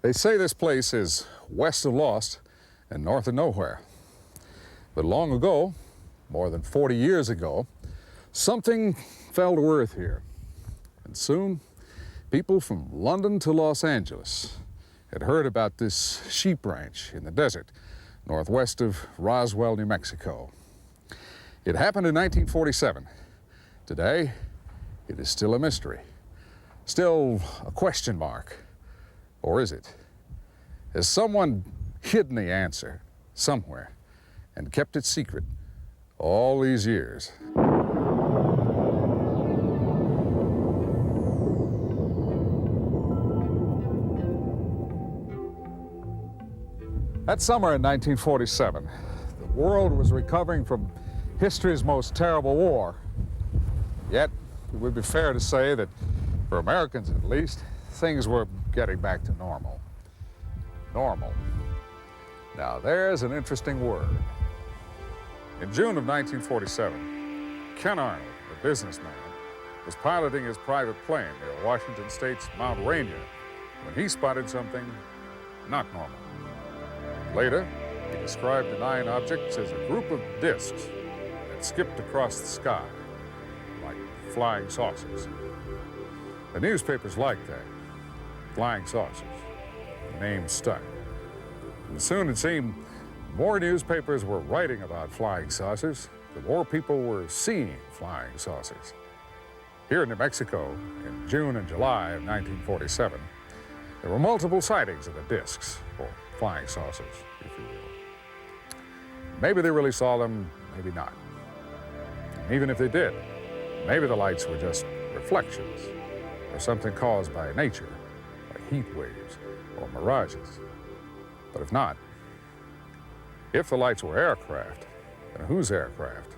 They say this place is west of Lost and north of nowhere. But long ago, more than 40 years ago, something fell to earth here. And soon, people from London to Los Angeles had heard about this sheep ranch in the desert northwest of Roswell, New Mexico. It happened in 1947. Today, it is still a mystery, still a question mark. Or is it? Has someone hidden the answer somewhere and kept it secret all these years? That summer in 1947, the world was recovering from history's most terrible war. Yet, it would be fair to say that, for Americans at least, things were getting back to normal. Normal. Now, there's an interesting word. In June of 1947, Ken Arnold, a businessman, was piloting his private plane near Washington State's Mount Rainier when he spotted something not normal. Later, he described the 9 objects as a group of discs that skipped across the sky like flying saucers. The newspapers liked that. Flying saucers. The name stuck. And soon it seemed more newspapers were writing about flying saucers, the more people were seeing flying saucers. Here in New Mexico, in June and July of 1947, there were multiple sightings of the discs, or flying saucers, if you will. Maybe they really saw them, maybe not. And even if they did, maybe the lights were just reflections, or something caused by nature, like heat waves or mirages. But if not, if the lights were aircraft, then whose aircraft?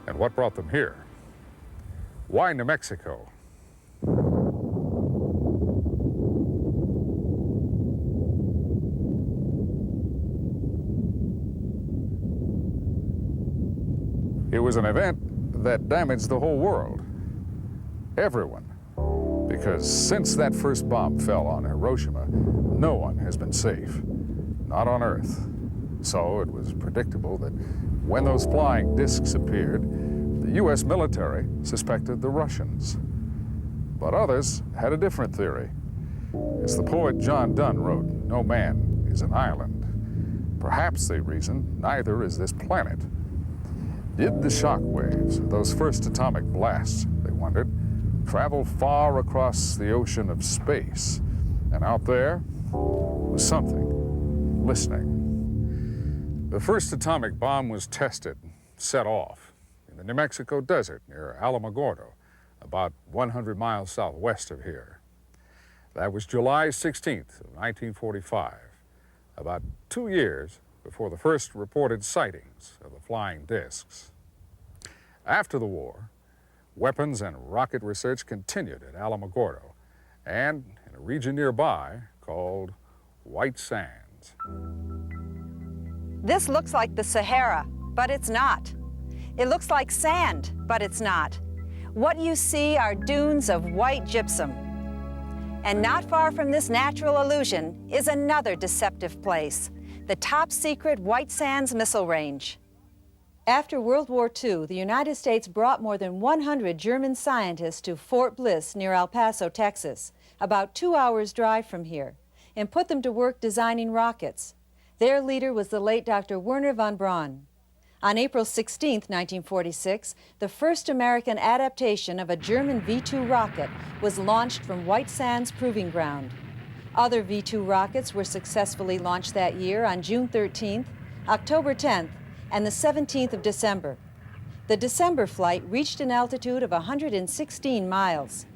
And what brought them here? Why New Mexico? It was an event that damaged the whole world. Everyone. Because since that first bomb fell on Hiroshima, no one has been safe. Not on Earth. So it was predictable that when those flying discs appeared, the U.S. military suspected the Russians. But others had a different theory. As the poet John Donne wrote, "No man is an island." Perhaps, they reasoned, neither is this planet. Did the shock waves, those first atomic blasts, they wondered, travel far across the ocean of space? And out there was something listening. The first atomic bomb was tested, set off, in the New Mexico desert near Alamogordo, about 100 miles southwest of here. That was July 16th of 1945, about 2 years before the first reported sightings of the flying discs. After the war, weapons and rocket research continued at Alamogordo and in a region nearby called White Sands. This looks like the Sahara, but it's not. It looks like sand, but it's not. What you see are dunes of white gypsum. And not far from this natural illusion is another deceptive place, the top-secret White Sands Missile Range. After World War II, the United States brought more than 100 German scientists to Fort Bliss near El Paso, Texas, about 2 hours' drive from here, and put them to work designing rockets. Their leader was the late Dr. Wernher von Braun. On April 16, 1946, the first American adaptation of a German V-2 rocket was launched from White Sands Proving Ground. Other V-2 rockets were successfully launched that year on June 13th, October 10th, and the 17th of December. The December flight reached an altitude of 116 miles.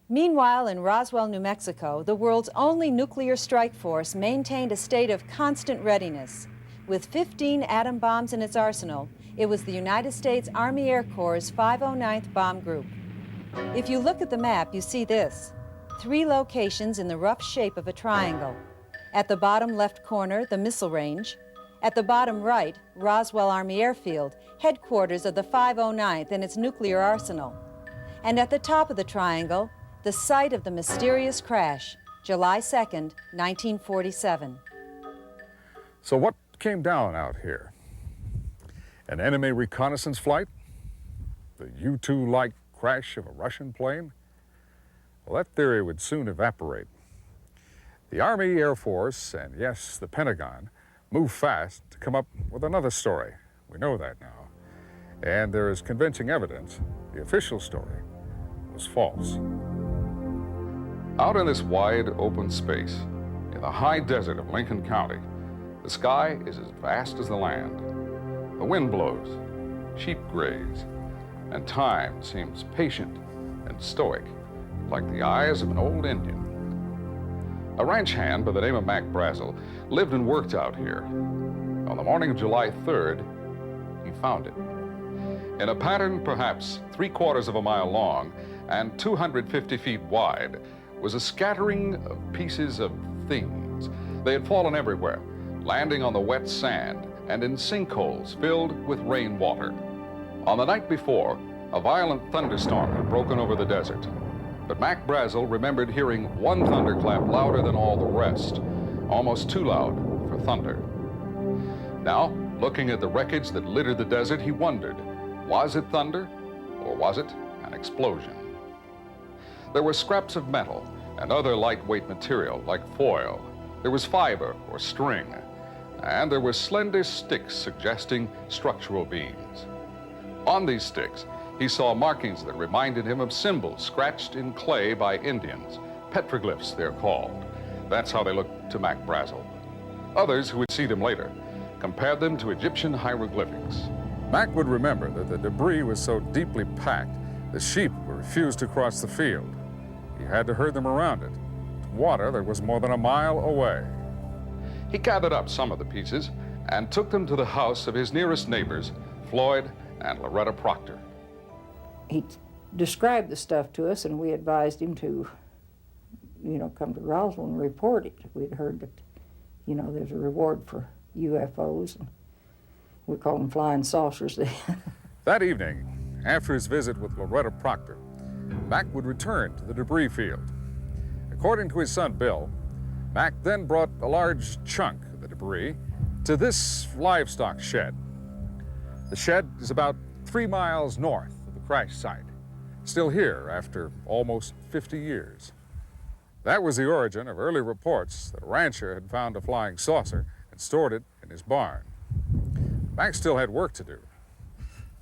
Meanwhile, in Roswell, New Mexico, the world's only nuclear strike force maintained a state of constant readiness. With 15 atom bombs in its arsenal, it was the United States Army Air Corps' 509th Bomb Group. If you look at the map, you see this: 3 locations in the rough shape of a triangle. At the bottom left corner, the missile range. At the bottom right, Roswell Army Airfield, headquarters of the 509th and its nuclear arsenal. And at the top of the triangle, the site of the mysterious crash, July 2nd, 1947. So what came down out here? An enemy reconnaissance flight? The U-2-like crash of a Russian plane? Well, that theory would soon evaporate. The Army, Air Force, and yes, the Pentagon moved fast to come up with another story. We know that now. And there is convincing evidence the official story was false. Out in this wide open space, in the high desert of Lincoln County, the sky is as vast as the land. The wind blows, sheep graze, and time seems patient and stoic, like the eyes of an old Indian. A ranch hand by the name of Mac Brazel lived and worked out here. On the morning of July 3rd, he found it. In a pattern perhaps 3/4 of a mile long and 250 feet wide was a scattering of pieces of things. They had fallen everywhere, landing on the wet sand and in sinkholes filled with rainwater. On the night before, a violent thunderstorm had broken over the desert. But Mac Brazel remembered hearing one thunderclap louder than all the rest, almost too loud for thunder. Now, looking at the wreckage that littered the desert, he wondered, was it thunder or was it an explosion? There were scraps of metal and other lightweight material like foil. There was fiber or string, and there were slender sticks suggesting structural beams. On these sticks, he saw markings that reminded him of symbols scratched in clay by Indians. Petroglyphs, they're called. That's how they looked to Mac Brazel. Others who would see them later compared them to Egyptian hieroglyphics. Mac would remember that the debris was so deeply packed, the sheep would refuse to cross the field. He had to herd them around it, to water that was more than a mile away. He gathered up some of the pieces and took them to the house of his nearest neighbors, Floyd and Loretta Proctor. He described the stuff to us, and we advised him to, come to Roswell and report it. We'd heard that, there's a reward for UFOs, and we call them flying saucers. That evening, after his visit with Loretta Proctor, Mac would return to the debris field. According to his son Bill, Mac then brought a large chunk of the debris to this livestock shed. The shed is about 3 miles north of the crash site, still here after almost 50 years. That was the origin of early reports that a rancher had found a flying saucer and stored it in his barn. Mac still had work to do.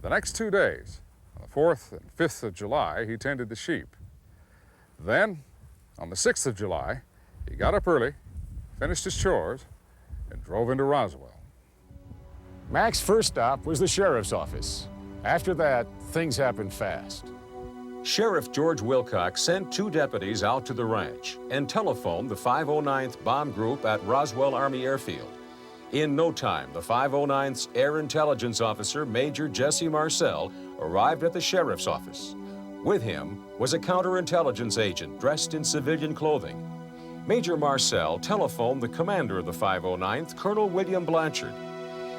The next 2 days, on the 4th and 5th of July, he tended the sheep. Then, on the 6th of July, he got up early, finished his chores, and drove into Roswell. Mac's first stop was the sheriff's office. After that, things happened fast. Sheriff George Wilcox sent 2 deputies out to the ranch and telephoned the 509th Bomb Group at Roswell Army Airfield. In no time, the 509th's Air Intelligence Officer, Major Jesse Marcel, arrived at the sheriff's office. With him was a counterintelligence agent dressed in civilian clothing. Major Marcel telephoned the commander of the 509th, Colonel William Blanchard.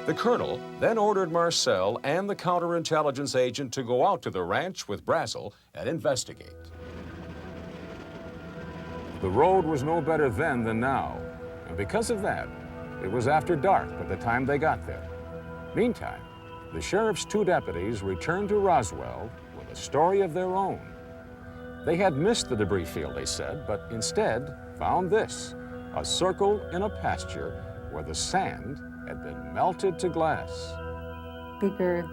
The colonel then ordered Marcel and the counterintelligence agent to go out to the ranch with Brazel and investigate. The road was no better then than now, and because of that, it was after dark by the time they got there. Meantime, the sheriff's 2 deputies returned to Roswell with a story of their own. They had missed the debris field, they said, but instead found this, a circle in a pasture where the sand had been melted to glass. Bigger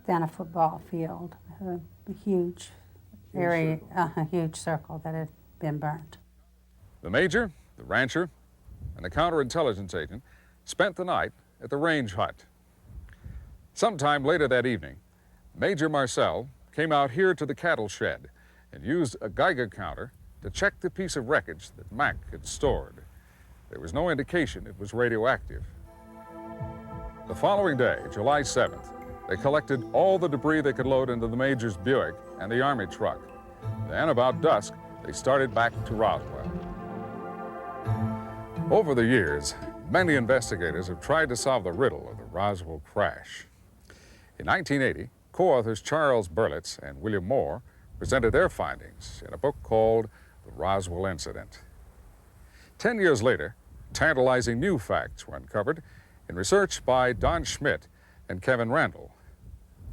than a football field, a huge area, a huge circle that had been burnt. The major, the rancher, and the counterintelligence agent spent the night at the range hut. Sometime later that evening, Major Marcel came out here to the cattle shed and used a Geiger counter to check the piece of wreckage that Mac had stored. There was no indication it was radioactive. The following day, July 7th, they collected all the debris they could load into the Major's Buick and the Army truck. Then, about dusk, they started back to Roswell. Over the years, many investigators have tried to solve the riddle of the Roswell crash. In 1980, co-authors Charles Berlitz and William Moore presented their findings in a book called The Roswell Incident. 10 years later, tantalizing new facts were uncovered in research by Don Schmidt and Kevin Randall.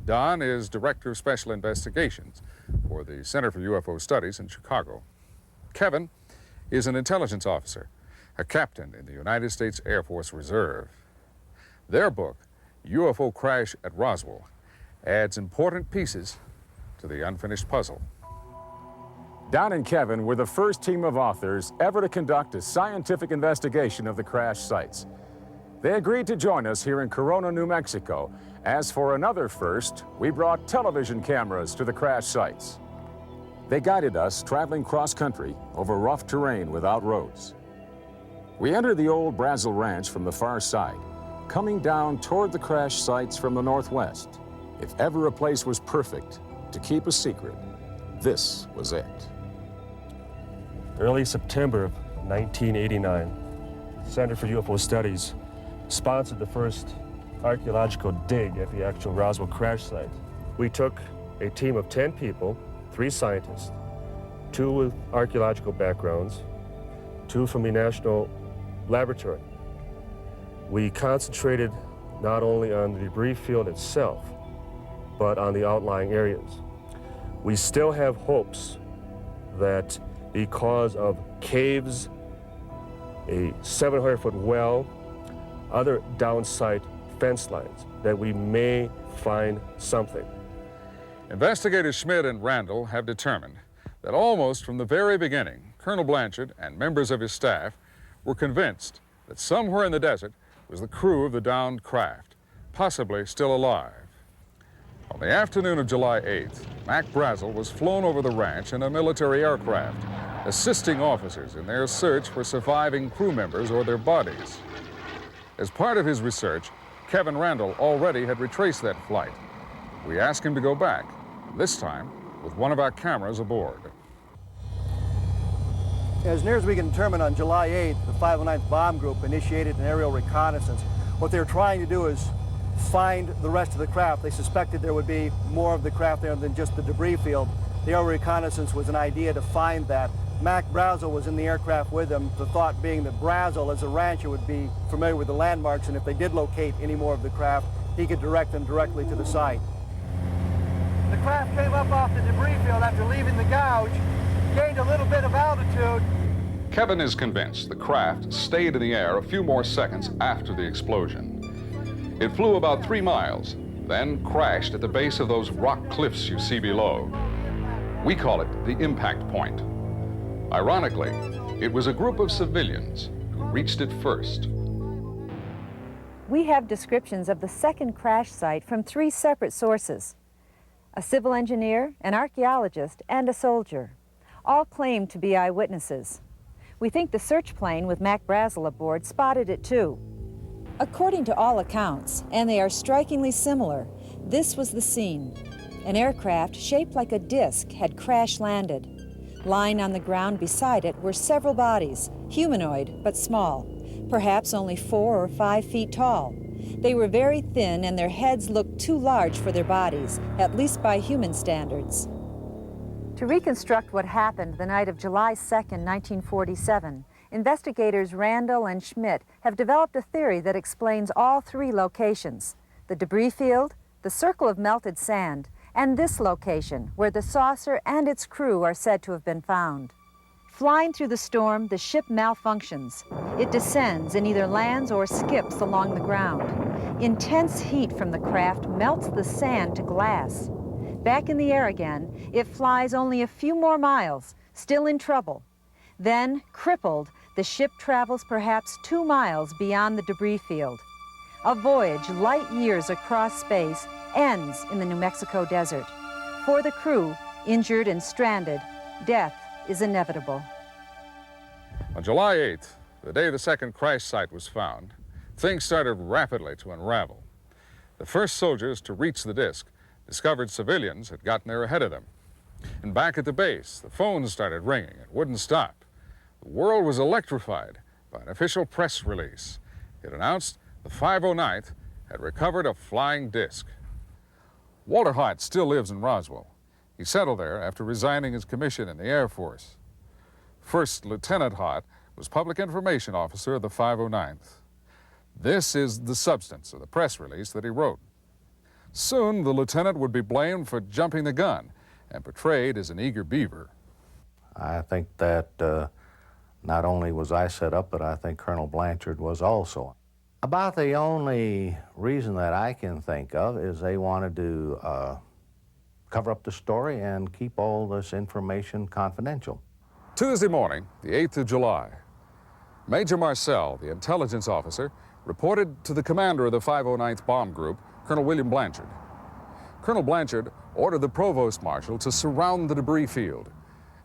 Don is Director of Special Investigations for the Center for UFO Studies in Chicago. Kevin is an intelligence officer, a captain in the United States Air Force Reserve. Their book, UFO Crash at Roswell, adds important pieces to the unfinished puzzle. Don and Kevin were the first team of authors ever to conduct a scientific investigation of the crash sites. They agreed to join us here in Corona, New Mexico. As for another first, we brought television cameras to the crash sites. They guided us traveling cross-country over rough terrain without roads. We entered the old Brazel Ranch from the far side, coming down toward the crash sites from the northwest. If ever a place was perfect to keep a secret, this was it. Early September of 1989, the Center for UFO Studies sponsored the first archaeological dig at the actual Roswell crash site. We took a team of 10 people, 3 scientists, 2 with archaeological backgrounds, 2 from the National Laboratory. We concentrated not only on the debris field itself, but on the outlying areas. We still have hopes that because of caves, a 700-foot well, other downside fence lines, that we may find something. Investigators Schmidt and Randall have determined that almost from the very beginning, Colonel Blanchard and members of his staff were convinced that somewhere in the desert was the crew of the downed craft, possibly still alive. On the afternoon of July 8th, Mac Brazel was flown over the ranch in a military aircraft, assisting officers in their search for surviving crew members or their bodies. As part of his research, Kevin Randall already had retraced that flight. We asked him to go back, this time with one of our cameras aboard. As near as we can determine, on July 8th, the 509th Bomb Group initiated an aerial reconnaissance. What they were trying to do is find the rest of the craft. They suspected there would be more of the craft there than just the debris field. The aerial reconnaissance was an idea to find that. Mac Brazel was in the aircraft with them, the thought being that Brazel, as a rancher, would be familiar with the landmarks, and if they did locate any more of the craft, he could direct them directly to the site. The craft came up off the debris field after leaving the gouge, gained a little bit of altitude. Kevin is convinced the craft stayed in the air a few more seconds after the explosion. It flew about 3 miles, then crashed at the base of those rock cliffs you see below. We call it the impact point. Ironically, it was a group of civilians who reached it first. We have descriptions of the second crash site from 3 separate sources. A civil engineer, an archaeologist, and a soldier. All claim to be eyewitnesses. We think the search plane with Mac Brazel aboard spotted it too. According to all accounts, and they are strikingly similar, this was the scene. An aircraft shaped like a disc had crash landed. Lying on the ground beside it were several bodies, humanoid but small, perhaps only 4 or 5 feet tall. They were very thin and their heads looked too large for their bodies, at least by human standards. To reconstruct what happened the night of July 2nd, 1947, investigators Randall and Schmidt have developed a theory that explains all 3 locations: the debris field, the circle of melted sand, and this location, where the saucer and its crew are said to have been found. Flying through the storm, the ship malfunctions. It descends and either lands or skips along the ground. Intense heat from the craft melts the sand to glass. Back in the air again, it flies only a few more miles, still in trouble. Then, crippled, the ship travels perhaps 2 miles beyond the debris field. A voyage light years across space ends in the New Mexico desert. For the crew, injured and stranded, death is inevitable. On July 8th, the day the second crash site was found, things started rapidly to unravel. The first soldiers to reach the disk discovered civilians had gotten there ahead of them. And back at the base, the phones started ringing and wouldn't stop. The world was electrified by an official press release. It announced the 509th had recovered a flying disc. Walter Hart still lives in Roswell. He settled there after resigning his commission in the Air Force. First Lieutenant Hott was Public Information Officer of the 509th. This is the substance of the press release that he wrote. Soon, the lieutenant would be blamed for jumping the gun and portrayed as an eager beaver. I think that not only was I set up, but I think Colonel Blanchard was also. About the only reason that I can think of is they wanted to cover up the story and keep all this information confidential. Tuesday morning, the 8th of July, Major Marcel, the intelligence officer, reported to the commander of the 509th Bomb Group, Colonel William Blanchard. Colonel Blanchard ordered the provost marshal to surround the debris field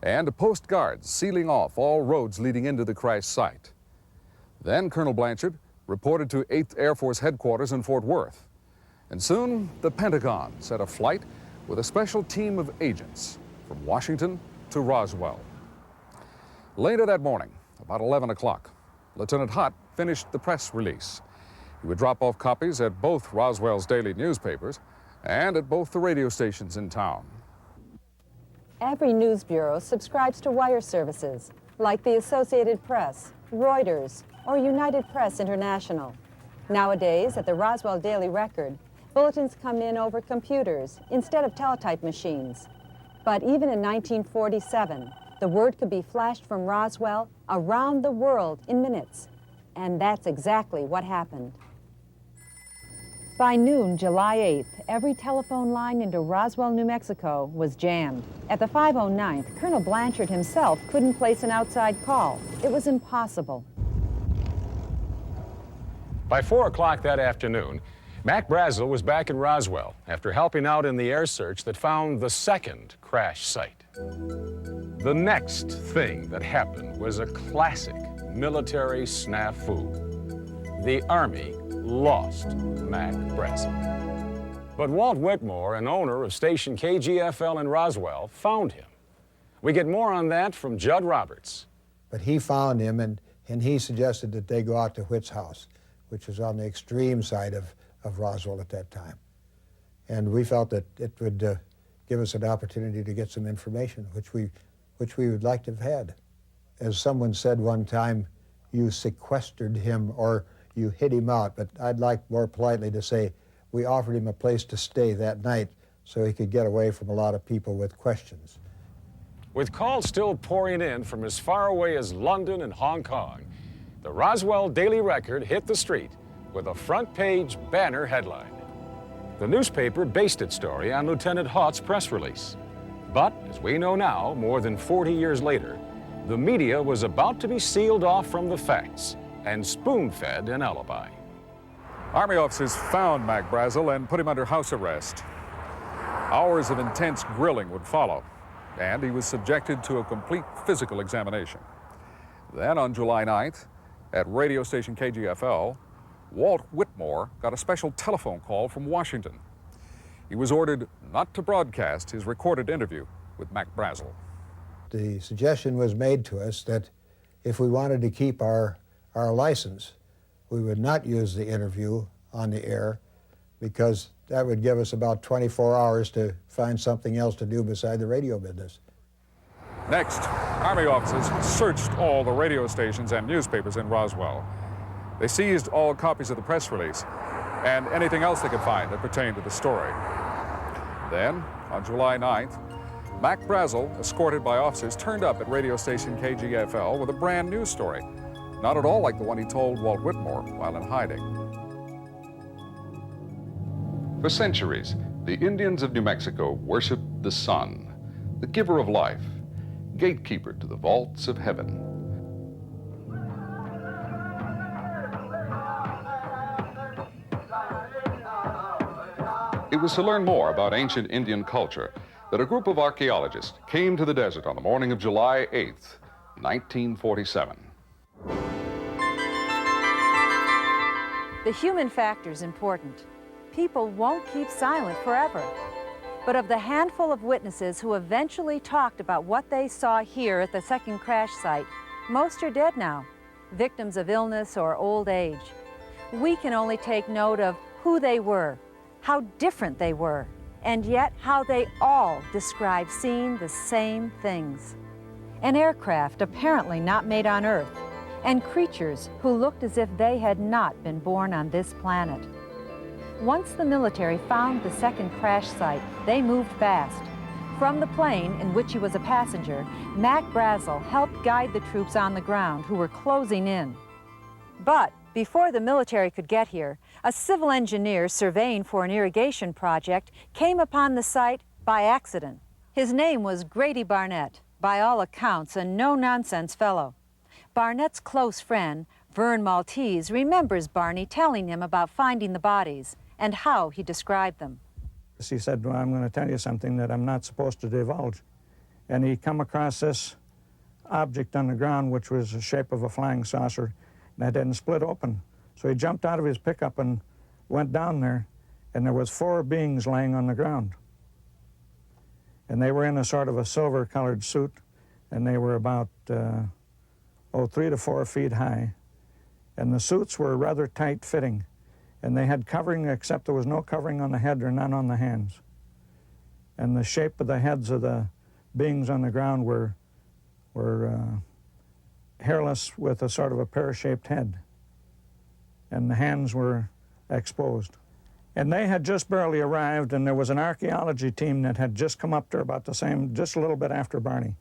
and to post guards sealing off all roads leading into the crash site. Then Colonel Blanchard reported to 8th Air Force headquarters in Fort Worth. And soon, the Pentagon set a flight with a special team of agents from Washington to Roswell. Later that morning, about 11 o'clock, Lieutenant Hott finished the press release. He would drop off copies at both Roswell's daily newspapers and at both the radio stations in town. Every news bureau subscribes to wire services, like the Associated Press, Reuters, or United Press International. Nowadays, at the Roswell Daily Record, bulletins come in over computers instead of teletype machines. But even in 1947, the word could be flashed from Roswell around the world in minutes. And that's exactly what happened. By noon, July 8th, every telephone line into Roswell, New Mexico was jammed. At the 509th, Colonel Blanchard himself couldn't place an outside call. It was impossible. By 4 o'clock that afternoon, Mac Brazel was back in Roswell after helping out in the air search that found the second crash site. The next thing that happened was a classic military snafu. The Army lost Mac Brazel. But Walt Whitmore, an owner of station KGFL in Roswell, found him. We get more on that from Judd Roberts. But he found him, and he suggested that they go out to Whit's house, which was on the extreme side of Roswell at that time. And we felt that it would give us an opportunity to get some information, which we would like to have had. As someone said one time, you sequestered him or you hid him out, but I'd like more politely to say we offered him a place to stay that night so he could get away from a lot of people with questions. With calls still pouring in from as far away as London and Hong Kong, the Roswell Daily Record hit the street with a front-page banner headline. The newspaper based its story on Lieutenant Hott's press release. But, as we know now, more than 40 years later, the media was about to be sealed off from the facts and spoon-fed an alibi. Army officers found Mac Brazel and put him under house arrest. Hours of intense grilling would follow, and he was subjected to a complete physical examination. Then on July 9th, at radio station KGFL, Walt Whitmore got a special telephone call from Washington. He was ordered not to broadcast his recorded interview with Mac Brazel. The suggestion was made to us that if we wanted to keep our license, we would not use the interview on the air because that would give us about 24 hours to find something else to do beside the radio business. Next, Army officers searched all the radio stations and newspapers in Roswell. They seized all copies of the press release and anything else they could find that pertained to the story. Then, on July 9th, Mac Brazel, escorted by officers, turned up at radio station KGFL with a brand new story, not at all like the one he told Walt Whitmore while in hiding. For centuries, the Indians of New Mexico worshiped the sun, the giver of life, gatekeeper to the vaults of heaven. It was to learn more about ancient Indian culture that a group of archaeologists came to the desert on the morning of July 8th, 1947. The human factor is important. People won't keep silent forever. But of the handful of witnesses who eventually talked about what they saw here at the second crash site, most are dead now, victims of illness or old age. We can only take note of who they were, how different they were, and yet how they all describe seeing the same things. An aircraft apparently not made on Earth, and creatures who looked as if they had not been born on this planet. Once the military found the second crash site, they moved fast. From the plane, in which he was a passenger, Mac Brazel helped guide the troops on the ground who were closing in. But before the military could get here, a civil engineer surveying for an irrigation project came upon the site by accident. His name was Grady Barnett, by all accounts a no-nonsense fellow. Barnett's close friend, Vern Maltese, remembers Barney telling him about finding the bodies and how he described them. He said, well, I'm going to tell you something that I'm not supposed to divulge. And he come across this object on the ground, which was the shape of a flying saucer, and it hadn't split open. So he jumped out of his pickup and went down there, and there was 4 beings laying on the ground. And they were in a sort of a silver-colored suit, and they were about 3 to 4 feet high. And the suits were rather tight-fitting, and they had covering, except there was no covering on the head or none on the hands. And the shape of the heads of the beings on the ground were hairless with a sort of a pear-shaped head. And the hands were exposed. And they had just barely arrived, and there was an archaeology team that had just come up there about the same, just a little bit after Barney.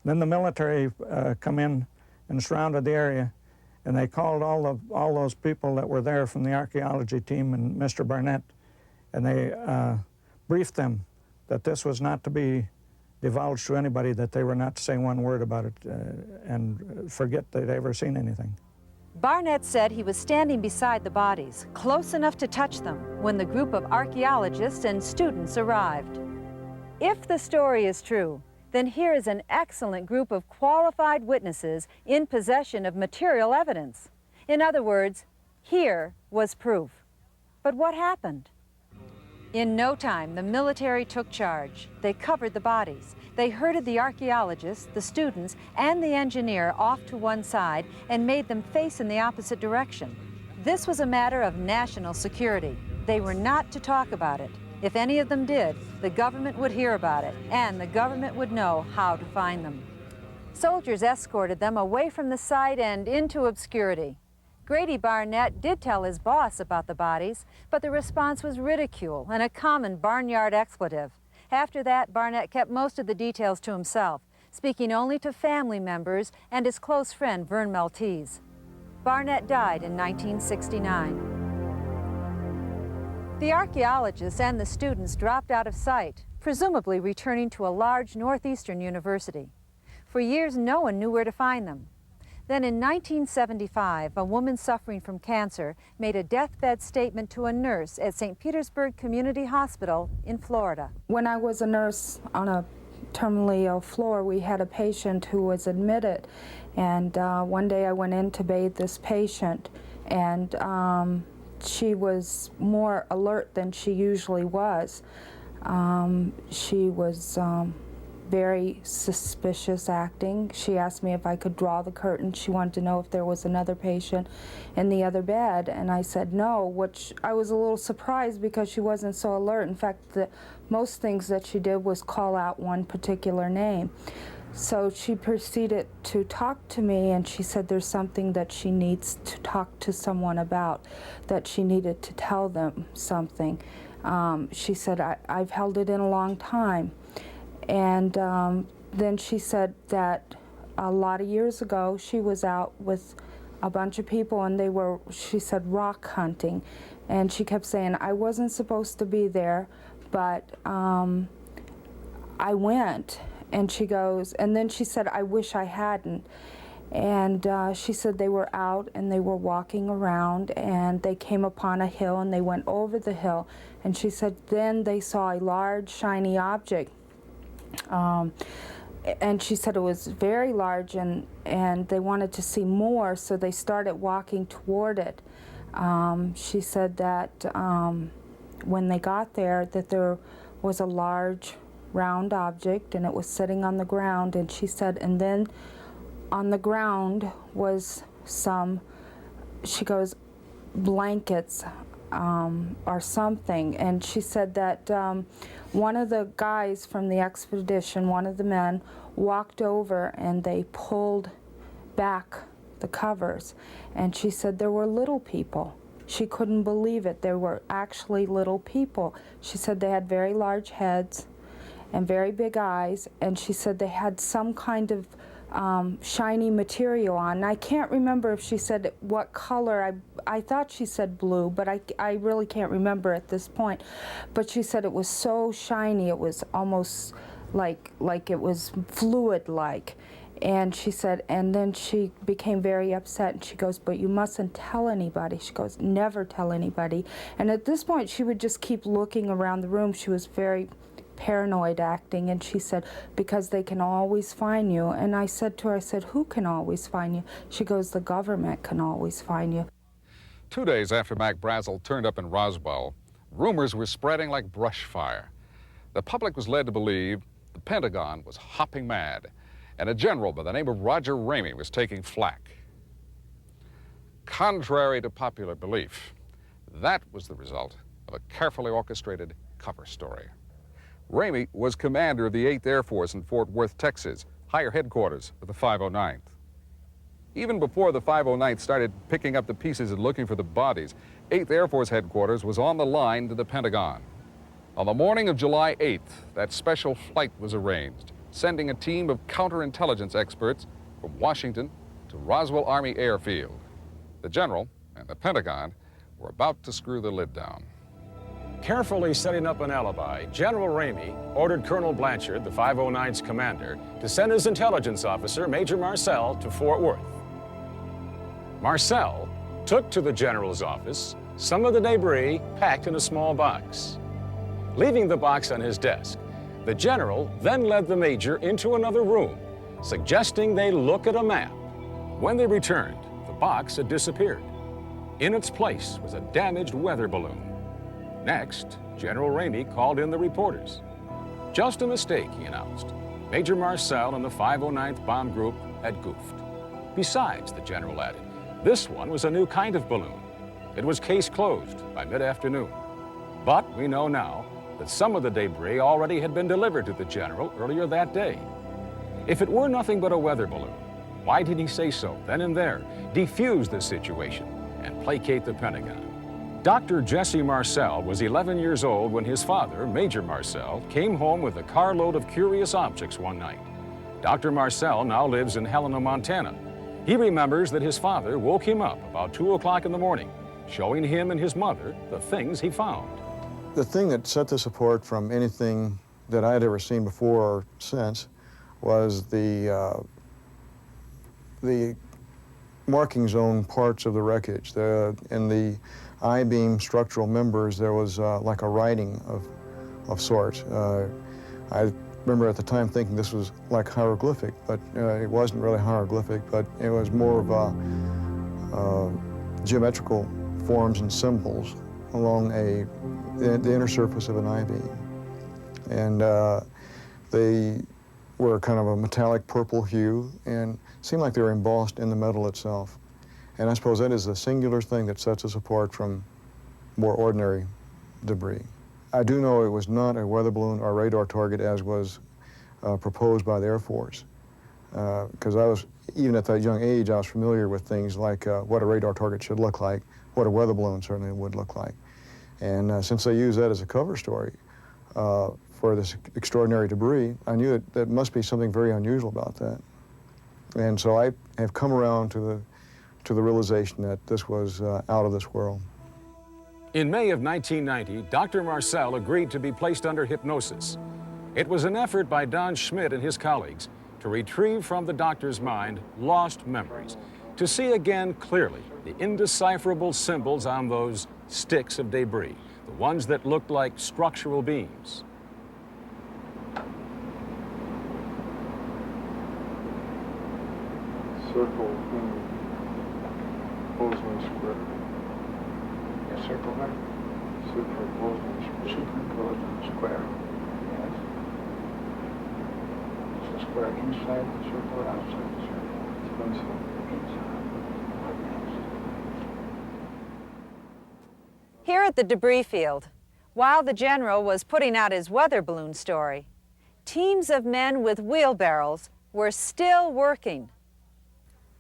Then the military come in and surrounded the area, and they called all those people that were there from the archaeology team and Mr. Barnett, and they briefed them that this was not to be divulged to anybody, that they were not to say one word about it and forget they'd ever seen anything. Barnett said he was standing beside the bodies, close enough to touch them, when the group of archaeologists and students arrived. If the story is true, then here is an excellent group of qualified witnesses in possession of material evidence. In other words, here was proof. But what happened? In no time, the military took charge. They covered the bodies. They herded the archaeologists, the students, and the engineer off to one side and made them face in the opposite direction. This was a matter of national security. They were not to talk about it. If any of them did, the government would hear about it, and the government would know how to find them. Soldiers escorted them away from the site and into obscurity. Grady Barnett did tell his boss about the bodies, but the response was ridicule and a common barnyard expletive. After that, Barnett kept most of the details to himself, speaking only to family members and his close friend, Vern Maltese. Barnett died in 1969. The archaeologists and the students dropped out of sight, presumably returning to a large northeastern university. For years, no one knew where to find them. Then in 1975, a woman suffering from cancer made a deathbed statement to a nurse at St. Petersburg Community Hospital in Florida. When I was a nurse on a terminally ill floor, we had a patient who was admitted, and one day I went in to bathe this patient, and she was more alert than she usually was. She was very suspicious acting. She asked me if I could draw the curtain. She wanted to know if there was another patient in the other bed, and I said no, which I was a little surprised because she wasn't so alert. In fact, most things that she did was call out one particular name. So she proceeded to talk to me, and she said there's something that she needs to talk to someone about, that she needed to tell them something. She said, I've held it in a long time. And then she said that a lot of years ago, she was out with a bunch of people, and they were, she said, rock hunting. And she kept saying, I wasn't supposed to be there, but I went. And she goes, and then she said, I wish I hadn't. And she said they were out and they were walking around, and they came upon a hill and they went over the hill. And she said then they saw a large shiny object. And she said it was very large, and they wanted to see more, so they started walking toward it. She said that when they got there, that there was a large round object, and it was sitting on the ground, and she said, and then on the ground was some, she goes, blankets or something. And she said that one of the guys from the expedition, one of the men, walked over and they pulled back the covers. And she said there were little people. She couldn't believe it. There were actually little people. She said they had very large heads and very big eyes, and she said they had some kind of shiny material on. And I can't remember if she said what color. I thought she said blue, but I really can't remember at this point. But she said it was so shiny, it was almost like it was fluid-like. And she said, and then she became very upset, and she goes, but you mustn't tell anybody. She goes, never tell anybody. And at this point, she would just keep looking around the room. She was very paranoid acting, and she said, because they can always find you. And I said to her, I said, who can always find you? She goes, the government can always find you. 2 days after Mac Brazel turned up in Roswell, rumors were spreading like brush fire. The public was led to believe the Pentagon was hopping mad, and a general by the name of Roger Ramey was taking flack. Contrary to popular belief, that was the result of a carefully orchestrated cover story. Ramey was commander of the 8th Air Force in Fort Worth, Texas, higher headquarters of the 509th. Even before the 509th started picking up the pieces and looking for the bodies, 8th Air Force headquarters was on the line to the Pentagon. On the morning of July 8th, that special flight was arranged, sending a team of counterintelligence experts from Washington to Roswell Army Airfield. The general and the Pentagon were about to screw the lid down. Carefully setting up an alibi, General Ramey ordered Colonel Blanchard, the 509th's commander, to send his intelligence officer, Major Marcel, to Fort Worth. Marcel took to the general's office some of the debris packed in a small box. Leaving the box on his desk, the general then led the major into another room, suggesting they look at a map. When they returned, the box had disappeared. In its place was a damaged weather balloon. Next, General Ramey called in the reporters. Just a mistake, he announced. Major Marcel and the 509th Bomb Group had goofed. Besides, the general added, this one was a new kind of balloon. It was case closed by mid-afternoon. But we know now that some of the debris already had been delivered to the general earlier that day. If it were nothing but a weather balloon, why did he say so then and there, defuse the situation, and placate the Pentagon? Dr. Jesse Marcel was 11 years old when his father, Major Marcel, came home with a carload of curious objects one night. Dr. Marcel now lives in Helena, Montana. He remembers that his father woke him up about 2 o'clock in the morning, showing him and his mother the things he found. The thing that set this apart from anything that I had ever seen before or since was the markings on parts of the wreckage. In the I-beam structural members, there was like a writing of sorts. I remember at the time thinking this was like hieroglyphic, but it wasn't really hieroglyphic, but it was more of geometrical forms and symbols along the inner surface of an I-beam. And they were kind of a metallic purple hue and seemed like they were embossed in the metal itself. And I suppose that is the singular thing that sets us apart from more ordinary debris. I do know it was not a weather balloon or radar target as was proposed by the Air Force. Because even at that young age, I was familiar with things like what a radar target should look like, what a weather balloon certainly would look like. And since they used that as a cover story for this extraordinary debris, I knew that there must be something very unusual about that. And so I have come around to the realization that this was out of this world. In May of 1990, Dr. Marcel agreed to be placed under hypnosis. It was an effort by Don Schmidt and his colleagues to retrieve from the doctor's mind lost memories, to see again clearly the indecipherable symbols on those sticks of debris, the ones that looked like structural beams. Circle, Bozeman Square. A circle there? Circle, Bozeman Square. Yes. Is the square inside the circle or outside the circle? Inside. Here at the debris field, while the general was putting out his weather balloon story, teams of men with wheelbarrows were still working.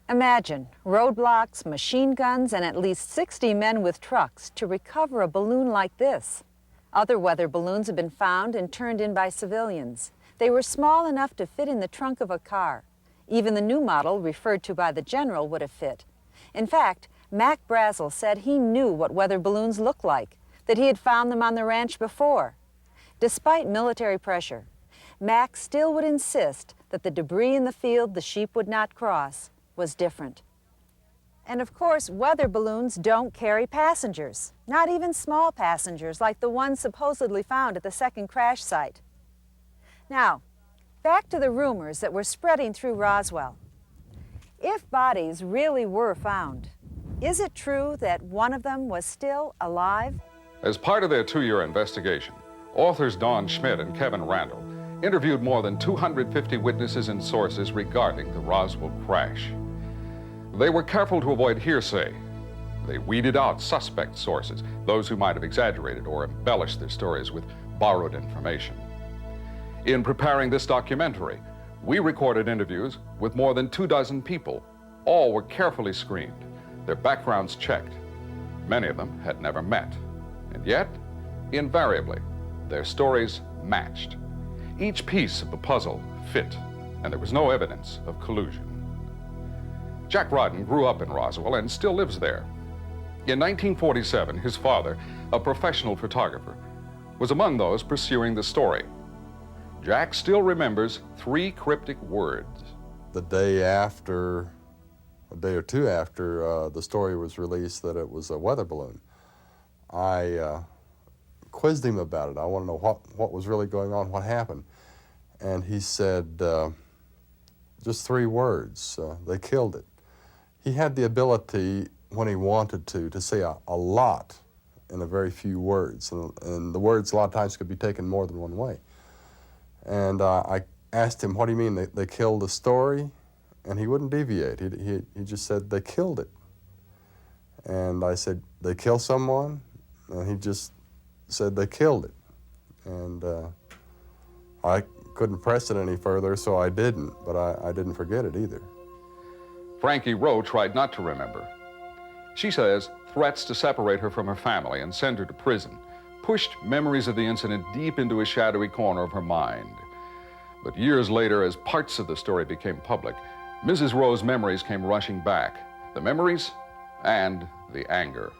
Imagine roadblocks, machine guns, and at least 60 men with trucks to recover a balloon like this. Other weather balloons have been found and turned in by civilians. They were small enough to fit in the trunk of a car. Even the new model referred to by the general would have fit. In fact, Mac Brazel said he knew what weather balloons looked like, that he had found them on the ranch before. Despite military pressure, Mac still would insist that the debris in the field the sheep would not cross was different. And of course, weather balloons don't carry passengers, not even small passengers like the ones supposedly found at the second crash site. Now, back to the rumors that were spreading through Roswell. If bodies really were found, is it true that one of them was still alive? As part of their 2-year investigation, authors Don Schmidt and Kevin Randall interviewed more than 250 witnesses and sources regarding the Roswell crash. They were careful to avoid hearsay. They weeded out suspect sources, those who might have exaggerated or embellished their stories with borrowed information. In preparing this documentary, we recorded interviews with more than 24 people. All were carefully screened, their backgrounds checked. Many of them had never met. And yet, invariably, their stories matched. Each piece of the puzzle fit, and there was no evidence of collusion. Jack Rodden grew up in Roswell and still lives there. In 1947, his father, a professional photographer, was among those pursuing the story. Jack still remembers 3 cryptic words. The day after, a day or two after the story was released that it was a weather balloon, I quizzed him about it. I want to know what was really going on, what happened. And he said, just 3 words, they killed it. He had the ability, when he wanted to say a lot in a very few words. And the words a lot of times could be taken more than one way. And I asked him, what do you mean, they killed the story? And he wouldn't deviate. He just said, they killed it. And I said, they kill someone? And he just said, they killed it. And I couldn't press it any further, so I didn't, but I didn't forget it either. Frankie Rowe tried not to remember. She says threats to separate her from her family and send her to prison pushed memories of the incident deep into a shadowy corner of her mind. But years later, as parts of the story became public, Mrs. Rowe's memories came rushing back. The memories and the anger.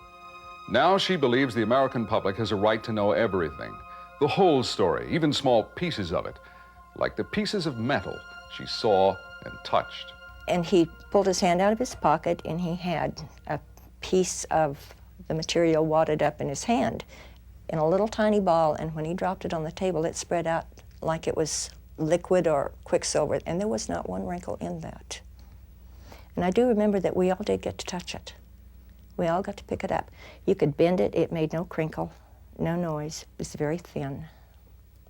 Now she believes the American public has a right to know everything, the whole story, even small pieces of it, like the pieces of metal she saw and touched. And he pulled his hand out of his pocket and he had a piece of the material wadded up in his hand in a little tiny ball, and when he dropped it on the table, it spread out like it was liquid or quicksilver, and there was not one wrinkle in that. And I do remember that we all did get to touch it. We all got to pick it up. You could bend it, it made no crinkle, no noise. It was very thin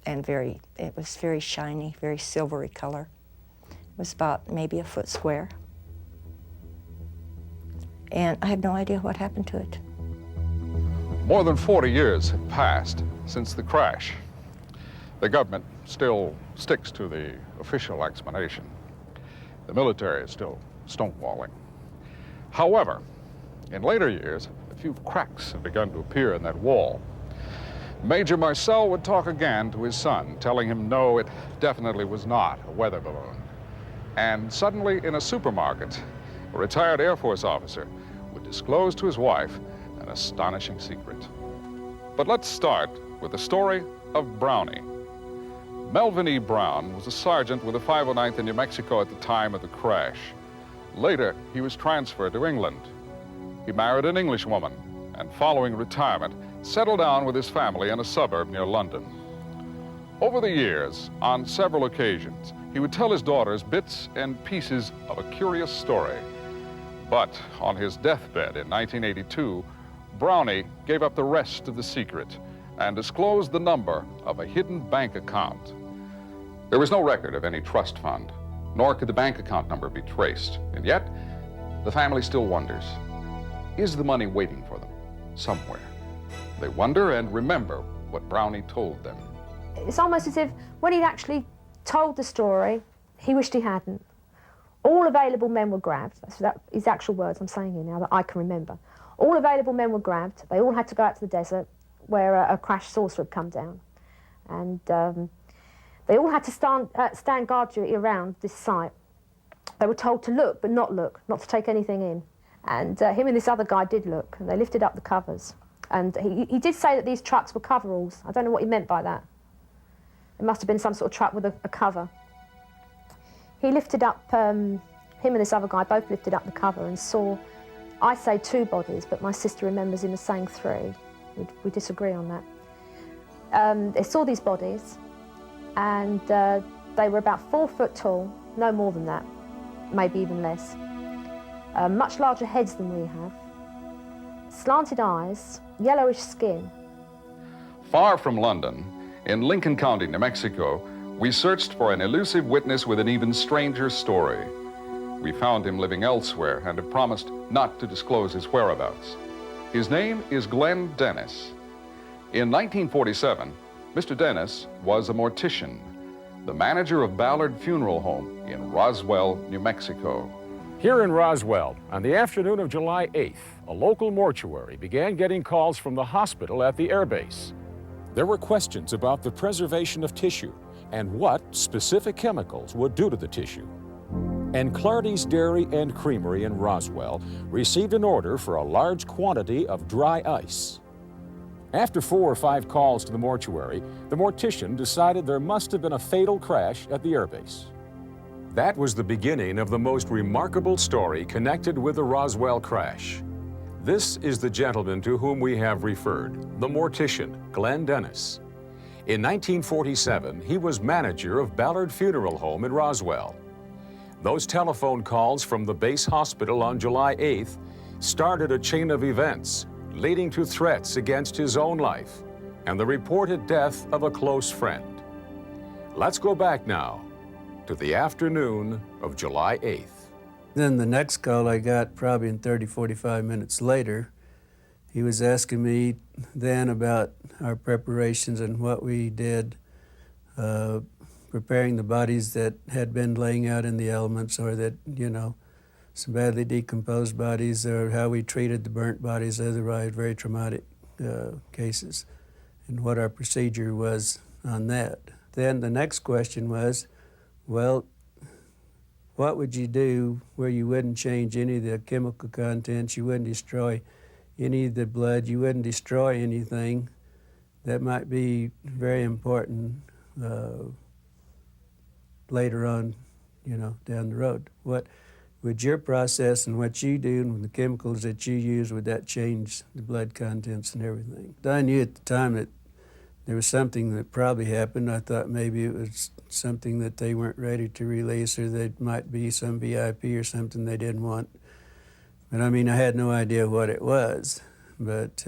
and it was very shiny, very silvery color. It was about maybe a foot square. And I have no idea what happened to it. More than 40 years have passed since the crash. The government still sticks to the official explanation. The military is still stonewalling. However, in later years, a few cracks have begun to appear in that wall. Major Marcel would talk again to his son, telling him no, it definitely was not a weather balloon. And suddenly, in a supermarket, a retired Air Force officer would disclose to his wife an astonishing secret. But let's start with the story of Brownie. Melvin E. Brown was a sergeant with the 509th in New Mexico at the time of the crash. Later, he was transferred to England. He married an English woman, and following retirement, settled down with his family in a suburb near London. Over the years, on several occasions, he would tell his daughters bits and pieces of a curious story. But on his deathbed in 1982, Brownie gave up the rest of the secret and disclosed the number of a hidden bank account. There was no record of any trust fund, nor could the bank account number be traced. And yet, the family still wonders, is the money waiting for them somewhere? They wonder and remember what Brownie told them. It's almost as if when he'd actually told the story, he wished he hadn't. All available men were grabbed. That's his actual words I'm saying here now that I can remember. All available men were grabbed. They all had to go out to the desert where a crashed saucer had come down. And they all had to stand guard duty around this site. They were told to look, but not look, not to take anything in. And him and this other guy did look, and they lifted up the covers. And he did say that these trucks were coveralls. I don't know what he meant by that. It must have been some sort of truck with a cover. He lifted up, him and this other guy both lifted up the cover and saw, I say 2 bodies, but my sister remembers him as saying 3. We disagree on that. They saw these bodies, and they were about 4 foot tall, no more than that, maybe even less. Much larger heads than we have, slanted eyes, yellowish skin. Far from London, in Lincoln County, New Mexico, we searched for an elusive witness with an even stranger story. We found him living elsewhere and have promised not to disclose his whereabouts. His name is Glenn Dennis. In 1947, Mr. Dennis was a mortician, the manager of Ballard Funeral Home in Roswell, New Mexico. Here in Roswell, on the afternoon of July 8th, a local mortuary began getting calls from the hospital at the airbase. There were questions about the preservation of tissue and what specific chemicals would do to the tissue. And Clardy's Dairy and Creamery in Roswell received an order for a large quantity of dry ice. After 4 or 5 calls to the mortuary, the mortician decided there must have been a fatal crash at the airbase. That was the beginning of the most remarkable story connected with the Roswell crash. This is the gentleman to whom we have referred, the mortician, Glenn Dennis. In 1947, he was manager of Ballard Funeral Home in Roswell. Those telephone calls from the base hospital on July 8th started a chain of events leading to threats against his own life and the reported death of a close friend. Let's go back now to the afternoon of July 8th. Then the next call I got probably in 30, 45 minutes later, he was asking me then about our preparations and what we did preparing the bodies that had been laying out in the elements, or that, you know, some badly decomposed bodies, or how we treated the burnt bodies, otherwise very traumatic cases, and what our procedure was on that. Then the next question was, well, what would you do where you wouldn't change any of the chemical contents, you wouldn't destroy any of the blood, you wouldn't destroy anything that might be very important later on, you know, down the road? What would your process and what you do and the chemicals that you use, would that change the blood contents and everything? I knew at the time that there was something that probably happened. I thought maybe it was something that they weren't ready to release, or there might be some VIP or something they didn't want. But I mean, I had no idea what it was. But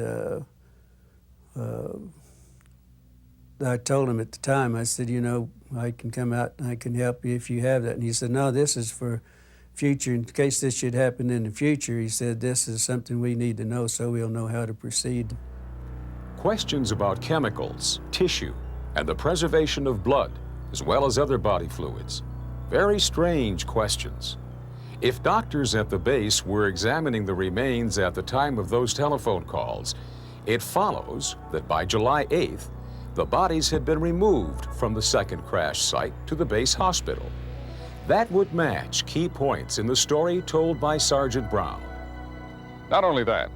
I told him at the time, I said, you know, I can come out and I can help you if you have that. And he said, no, this is for future, in case this should happen in the future. He said, this is something we need to know so we'll know how to proceed. Questions about chemicals, tissue, and the preservation of blood, as well as other body fluids. Very strange questions. If doctors at the base were examining the remains at the time of those telephone calls, it follows that by July 8th, the bodies had been removed from the second crash site to the base hospital. That would match key points in the story told by Sergeant Brown. Not only that,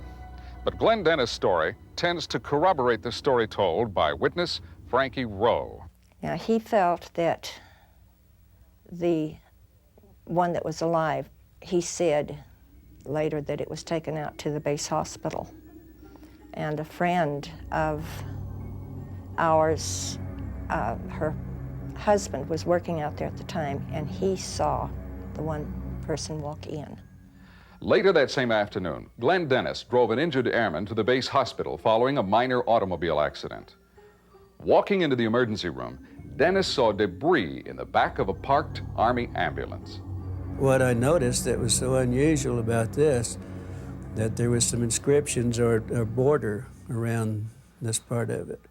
but Glenn Dennis' story tends to corroborate the story told by witness Frankie Rowe. Now, he felt that the one that was alive, he said later that it was taken out to the base hospital. And a friend of ours, her husband was working out there at the time, and he saw the one person walk in. Later that same afternoon, Glenn Dennis drove an injured airman to the base hospital following a minor automobile accident. Walking into the emergency room, Dennis saw debris in the back of a parked Army ambulance. What I noticed that was so unusual about this, that there was some inscriptions or border around this part of it.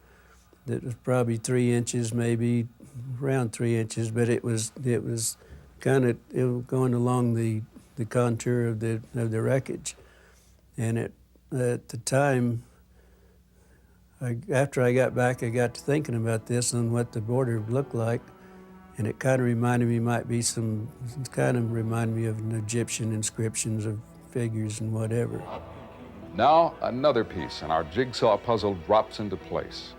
It was probably 3 inches, maybe around 3 inches, but it was kind of going along the contour of the wreckage. And at the time, after I got back, I got to thinking about this and what the border looked like, and it kind of reminded me of an Egyptian inscriptions of figures and whatever. Now another piece in our jigsaw puzzle drops into place.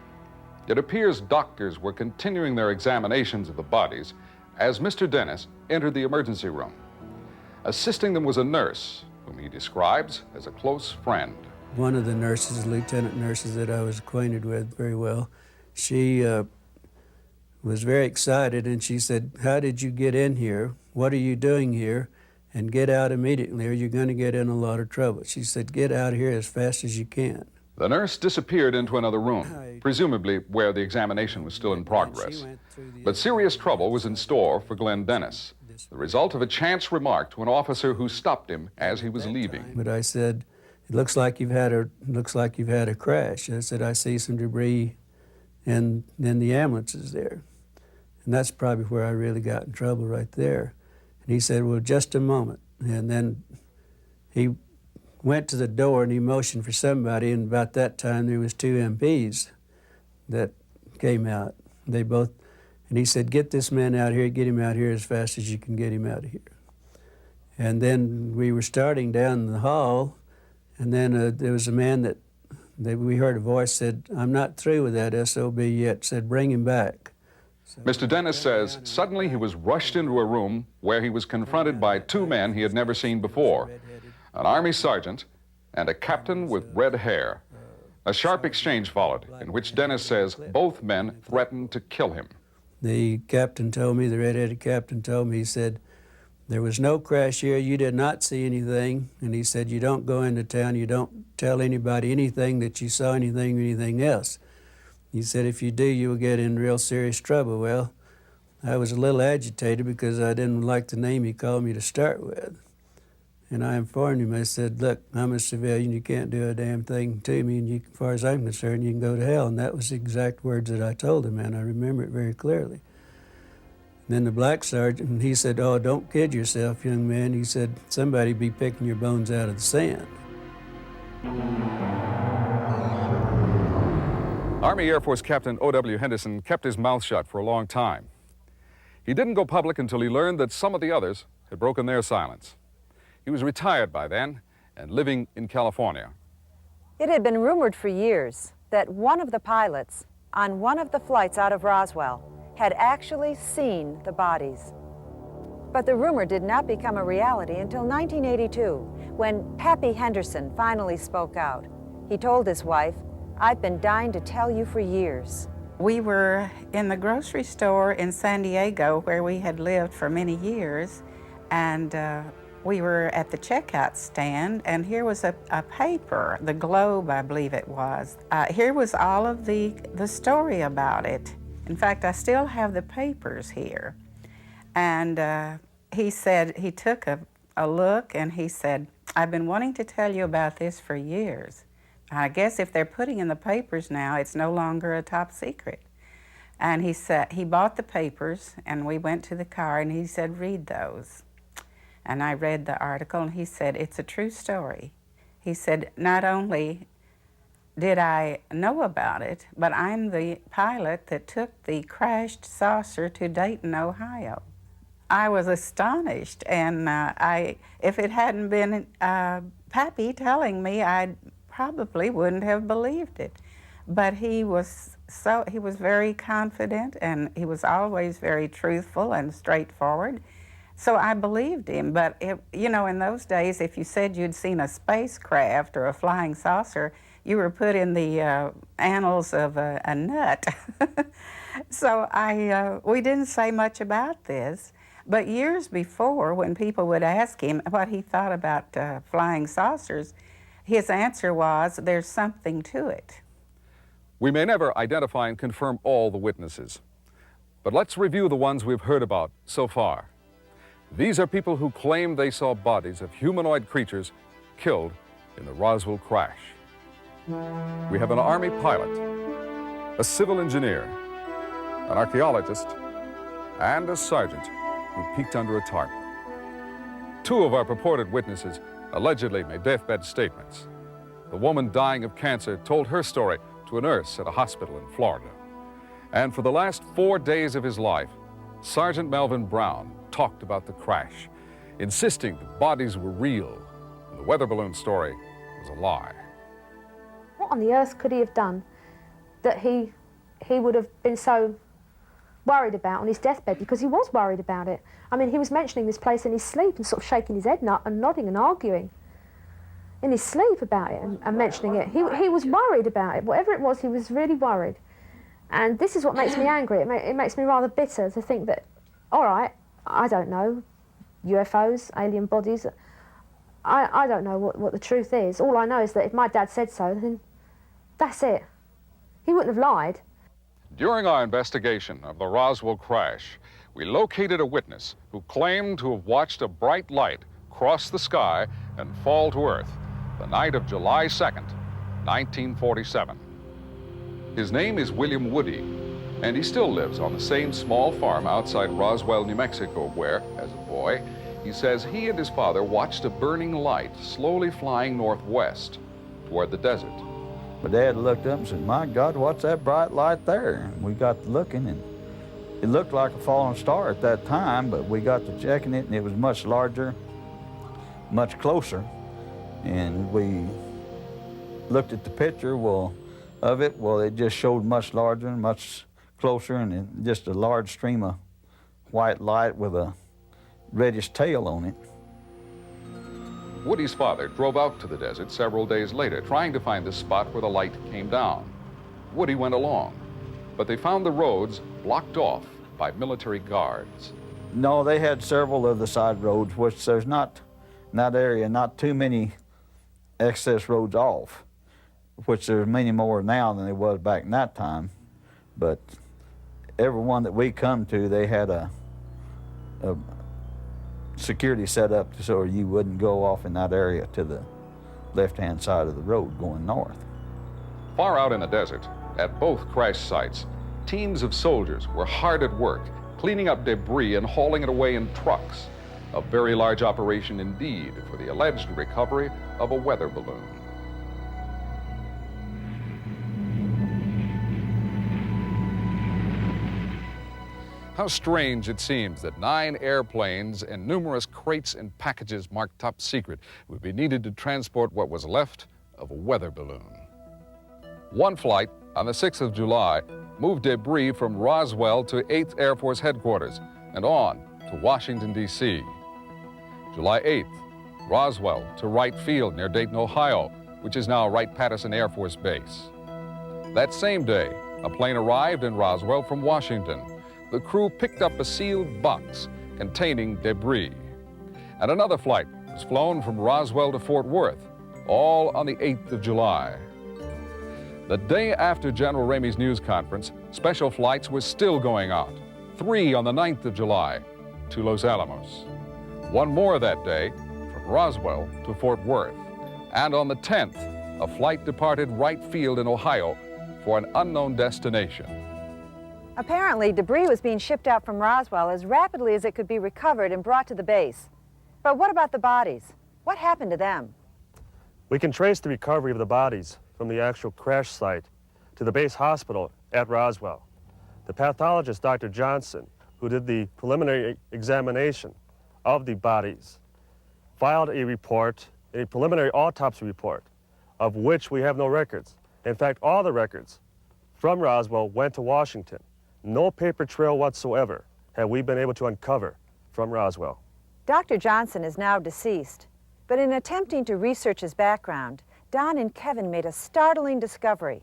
It appears doctors were continuing their examinations of the bodies as Mr. Dennis entered the emergency room. Assisting them was a nurse, whom he describes as a close friend. One of the nurses, lieutenant nurses that I was acquainted with very well, she was very excited, and she said, "How did you get in here? What are you doing here? And get out immediately or you're going to get in a lot of trouble." She said, "Get out of here as fast as you can." The nurse disappeared into another room, presumably where the examination was still in progress. But serious trouble was in store for Glenn Dennis, the result of a chance remark to an officer who stopped him as he was leaving. But I said, "It looks like you've had a crash." I said, "I see some debris in the ambulances there." And that's probably where I really got in trouble right there. And he said, "Well, just a moment." And then he went to the door and he motioned for somebody, and about that time there was 2 MPs that came out. And he said, "Get this man out here, get him out here as fast as you can get him out of here." And then we were starting down the hall, and then there was a man that we heard a voice said, "I'm not through with that SOB yet," said, "Bring him back." Mr. Dennis says suddenly he was rushed into a room where he was confronted by 2 men he had never seen before, an Army sergeant and a captain with red hair. A sharp exchange followed, in which Dennis says both men threatened to kill him. The captain told me, the red-headed captain told me, he said, "There was no crash here, you did not see anything," and he said, "You don't go into town, you don't tell anybody anything that you saw anything or anything else." He said, "If you do, you will get in real serious trouble." Well, I was a little agitated because I didn't like the name he called me to start with. And I informed him, I said, "Look, I'm a civilian, you can't do a damn thing to me, and as far as I'm concerned, you can go to hell." And that was the exact words that I told him, and I remember it very clearly. And then the black sergeant, he said, "Oh, don't kid yourself, young man." He said, "Somebody be picking your bones out of the sand." Army Air Force Captain O.W. Henderson kept his mouth shut for a long time. He didn't go public until he learned that some of the others had broken their silence. He was retired by then and living in California. It had been rumored for years that one of the pilots on one of the flights out of Roswell had actually seen the bodies. But the rumor did not become a reality until 1982, when Pappy Henderson finally spoke out. He told his wife, "I've been dying to tell you for years." We were in the grocery store in San Diego, where we had lived for many years, and we were at the checkout stand, and here was a paper, the Globe, I believe it was. Here was all of the story about it. In fact, I still have the papers here. And he said, he took a look, and he said, "I've been wanting to tell you about this for years. I guess if they're putting in the papers now, it's no longer a top secret." And he said, he bought the papers, and we went to the car, and he said, "Read those." And I read the article, and he said, "It's a true story." He said, "Not only did I know about it, but I'm the pilot that took the crashed saucer to Dayton, Ohio." I was astonished, and if it hadn't been Pappy telling me, I probably wouldn't have believed it. But he was very confident, and he was always very truthful and straightforward. So I believed him, but you know, in those days, if you said you'd seen a spacecraft or a flying saucer, you were put in the annals of a nut. So we didn't say much about this, but years before, when people would ask him what he thought about flying saucers, his answer was, "There's something to it." We may never identify and confirm all the witnesses, but let's review the ones we've heard about so far. These are people who claim they saw bodies of humanoid creatures killed in the Roswell crash. We have an Army pilot, a civil engineer, an archaeologist, and a sergeant who peeked under a tarp. Two of our purported witnesses allegedly made deathbed statements. The woman dying of cancer told her story to a nurse at a hospital in Florida. And for the last 4 days of his life, Sergeant Melvin Brown talked about the crash, insisting the bodies were real and the weather balloon story was a lie. What on the earth could he have done that he would have been so worried about on his deathbed? Because he was worried about it. I mean, he was mentioning this place in his sleep and sort of shaking his head and nodding and arguing in his sleep about it and mentioning it. He was worried about it. Whatever it was, he was really worried. And this is what makes me angry. It makes me rather bitter to think that, all right, I don't know, UFOs, alien bodies, I don't know what the truth is. All I know is that if my dad said so, then that's it. He wouldn't have lied. During our investigation of the Roswell crash, we located a witness who claimed to have watched a bright light cross the sky and fall to Earth the night of July 2nd, 1947. His name is William Woodie, and he still lives on the same small farm outside Roswell, New Mexico, where, as a boy, he says he and his father watched a burning light slowly flying northwest toward the desert. My dad looked up and said, "My God, what's that bright light there?" And we got to looking, and it looked like a falling star at that time, but we got to checking it, and it was much larger, much closer. And we looked at the picture of it, it just showed much larger and much closer, and just a large stream of white light with a reddish tail on it. Woodie's father drove out to the desert several days later, trying to find the spot where the light came down. Woodie went along, but they found the roads blocked off by military guards. No, they had several of the side roads, which there's not, in that area, not too many access roads off, which there's many more now than there was back in that time. But every one that we come to, they had a security set up so you wouldn't go off in that area to the left-hand side of the road going north. Far out in the desert, at both crash sites, teams of soldiers were hard at work, cleaning up debris and hauling it away in trucks. A very large operation indeed for the alleged recovery of a weather balloon. How strange it seems that 9 airplanes and numerous crates and packages marked top secret would be needed to transport what was left of a weather balloon. One flight on the 6th of July moved debris from Roswell to 8th Air Force Headquarters and on to Washington, D.C. July 8th, Roswell to Wright Field near Dayton, Ohio, which is now Wright-Patterson Air Force Base. That same day, a plane arrived in Roswell from Washington. The crew picked up a sealed box containing debris. And another flight was flown from Roswell to Fort Worth, all on the 8th of July. The day after General Ramey's news conference, special flights were still going out. 3 on the 9th of July to Los Alamos. 1 more that day from Roswell to Fort Worth. And on the 10th, a flight departed Wright Field in Ohio for an unknown destination. Apparently, debris was being shipped out from Roswell as rapidly as it could be recovered and brought to the base. But what about the bodies? What happened to them? We can trace the recovery of the bodies from the actual crash site to the base hospital at Roswell. The pathologist, Dr. Johnson, who did the preliminary examination of the bodies, filed a report, a preliminary autopsy report, of which we have no records. In fact, all the records from Roswell went to Washington. No paper trail whatsoever have we been able to uncover from Roswell. Dr. Johnson is now deceased, but in attempting to research his background, Don and Kevin made a startling discovery.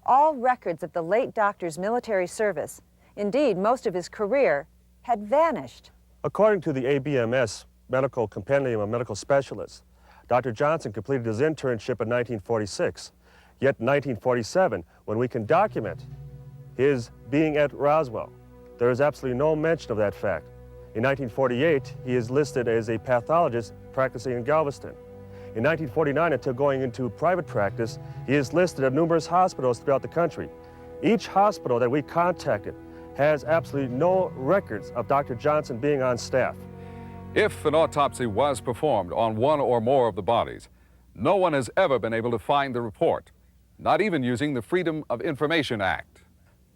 All records of the late doctor's military service, indeed most of his career, had vanished. According to the ABMS Medical Compendium of Medical Specialists, Dr. Johnson completed his internship in 1946. Yet in 1947, when we can document his being at Roswell, there is absolutely no mention of that fact. In 1948, he is listed as a pathologist practicing in Galveston. In 1949, until going into private practice, he is listed at numerous hospitals throughout the country. Each hospital that we contacted has absolutely no records of Dr. Johnson being on staff. If an autopsy was performed on one or more of the bodies, no one has ever been able to find the report, not even using the Freedom of Information Act.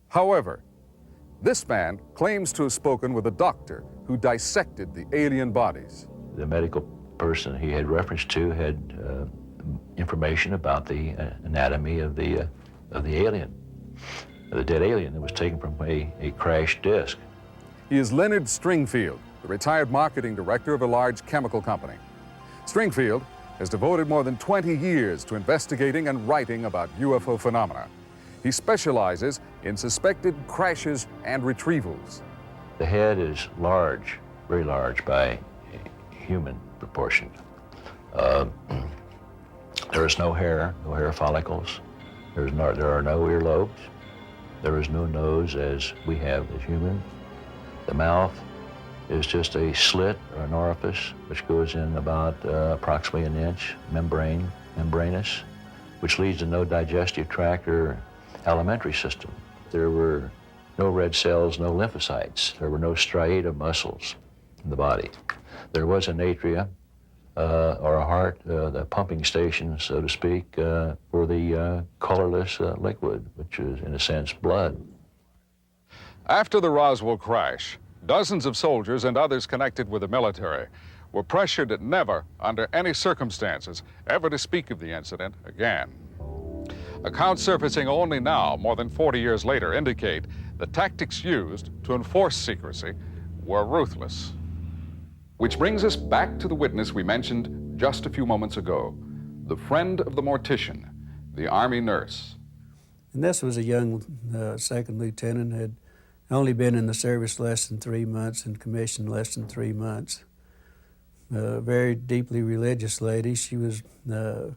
However, this man claims to have spoken with a doctor who dissected the alien bodies. The medical person he had reference to had information about the anatomy of the alien, of the dead alien that was taken from a crashed disc. He is Leonard Stringfield, the retired marketing director of a large chemical company. Stringfield has devoted more than 20 years to investigating and writing about UFO phenomena. He specializes in suspected crashes and retrievals. The head is large, very large by human proportion. There is no hair follicles. There are no earlobes. There is no nose as we have as human. The mouth is just a slit or an orifice which goes in about approximately an inch, membranous, which leads to no digestive tract or alimentary system. There were no red cells, no lymphocytes. There were no striatum muscles in the body. There was an atria, or a heart, the pumping station, so to speak, for the colorless liquid, which is, in a sense, blood. After the Roswell crash, dozens of soldiers and others connected with the military were pressured never, under any circumstances, ever to speak of the incident again. Accounts surfacing only now, more than 40 years later, indicate the tactics used to enforce secrecy were ruthless. Which brings us back to the witness we mentioned just a few moments ago, the friend of the mortician, the Army nurse. And this was a young second lieutenant, had only been in the service less than 3 months and commissioned less than 3 months. Very deeply religious lady. She was born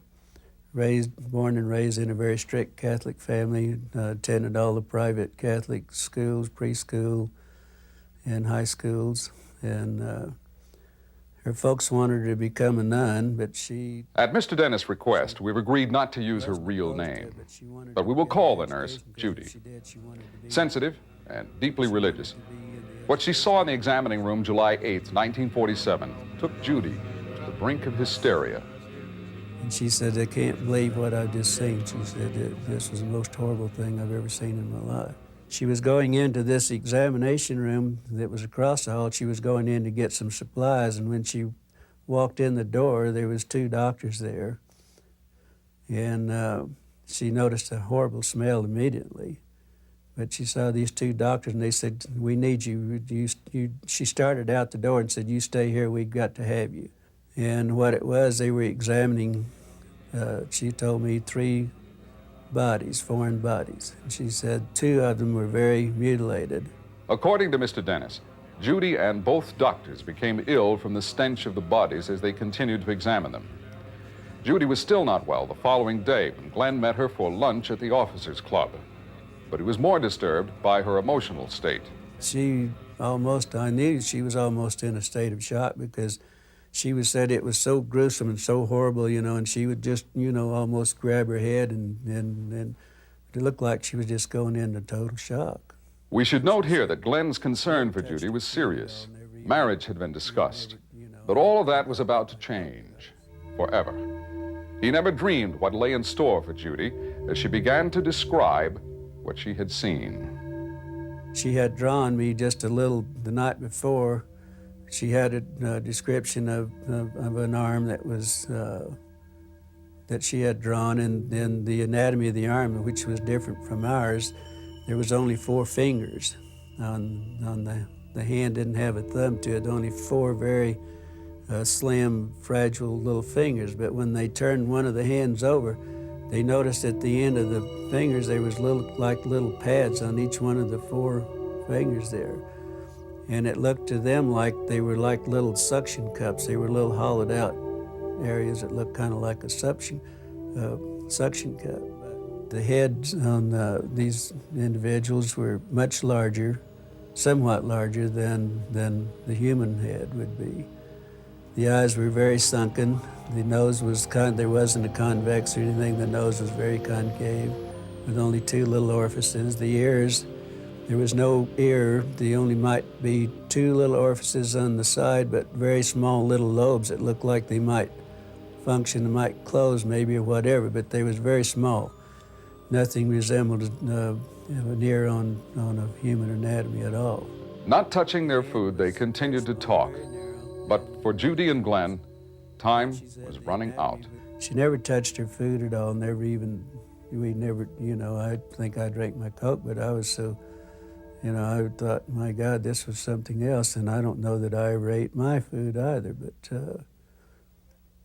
and raised in a very strict Catholic family, attended all the private Catholic schools, preschool and high schools, and her folks wanted her to become a nun, but she... At Mr. Dennis' request, we've agreed not to use her real name, but we will call the nurse Judy. Sensitive and deeply religious. What she saw in the examining room July 8th, 1947, took Judy to the brink of hysteria. And she said, "I can't believe what I've just seen." She said, "This was the most horrible thing I've ever seen in my life." She was going into this examination room that was across the hall. She was going in to get some supplies, and when she walked in the door, there was 2 doctors there. And she noticed a horrible smell immediately. But she saw these 2 doctors, and they said, "We need you." She started out the door and said, "You stay here, we've got to have you." And what it was, they were examining, she told me, 3 bodies, foreign bodies. And she said 2 of them were very mutilated. According to Mr. Dennis, Judy and both doctors became ill from the stench of the bodies as they continued to examine them. Judy was still not well the following day when Glenn met her for lunch at the officers' club. But he was more disturbed by her emotional state. I knew she was almost in a state of shock, because she said it was so gruesome and so horrible, and she would just, almost grab her head, and it looked like she was just going into total shock. We should note here that Glenn's concern for Judy was serious. Marriage had been discussed, but all of that was about to change forever. He never dreamed what lay in store for Judy as she began to describe what she had seen. She had drawn me just a little the night before. She had a description of an arm that was that she had drawn, and then the anatomy of the arm, which was different from ours. There was only 4 fingers on the hand. Didn't have a thumb to it. Only 4 very slim, fragile little fingers. But when they turned one of the hands over, they noticed at the end of the fingers there was little pads on each one of the 4 fingers there. And it looked to them like they were like little suction cups. They were little hollowed out areas that looked kind of like a suction cup. The heads on these individuals were much larger, somewhat larger than the human head would be. The eyes were very sunken. The nose was there wasn't a convex or anything. The nose was very concave with only 2 little orifices. The ears, there was no ear. There only might be 2 little orifices on the side, but very small little lobes that looked like they might function, they might close maybe or whatever, but they was very small. Nothing resembled an ear on a human anatomy at all. Not touching their food, they continued to talk. But for Judy and Glenn, time was running out. She never touched her food at all, we never, I think I drank my Coke, but I was so, I thought, my God, this was something else, and I don't know that I ever ate my food either, but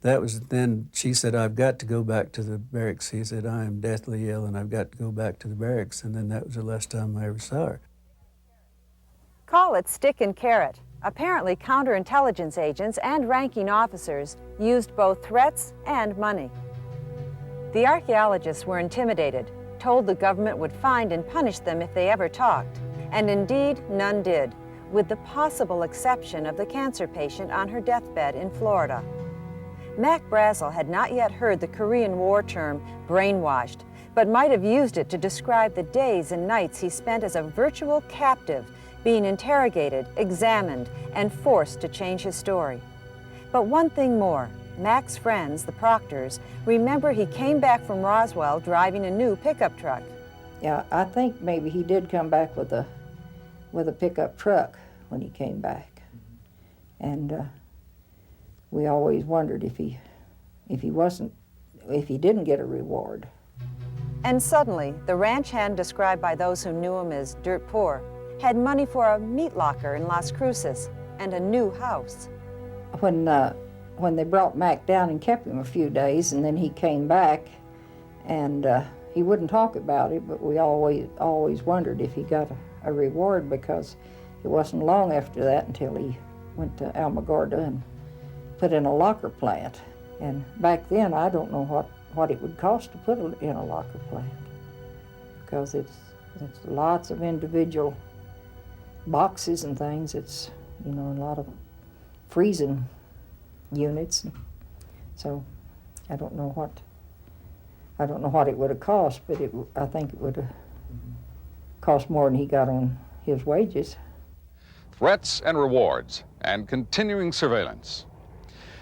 that was, then she said, I've got to go back to the barracks. He said, I am deathly ill, and I've got to go back to the barracks, and then that was the last time I ever saw her. Call it stick and carrot. Apparently, counterintelligence agents and ranking officers used both threats and money. The archaeologists were intimidated, told the government would find and punish them if they ever talked, and indeed, none did, with the possible exception of the cancer patient on her deathbed in Florida. Mac Brazel had not yet heard the Korean War term brainwashed, but might have used it to describe the days and nights he spent as a virtual captive, being interrogated, examined, and forced to change his story. But one thing more, Mac's friends, the Proctors, remember he came back from Roswell driving a new pickup truck. Yeah, I think maybe he did come back with a pickup truck when he came back. And we always wondered if he didn't get a reward. And suddenly, the ranch hand described by those who knew him as dirt poor had money for a meat locker in Las Cruces and a new house. When they brought Mac down and kept him a few days, and then he came back, and he wouldn't talk about it, but we always wondered if he got a reward, because it wasn't long after that until he went to Alamogordo and put in a locker plant. And back then, I don't know what it would cost to put in a locker plant, because it's lots of individual boxes and things. It's, a lot of freezing units. So I don't know what it would have cost, but I think it would have cost more than he got on his wages. Threats and rewards and continuing surveillance.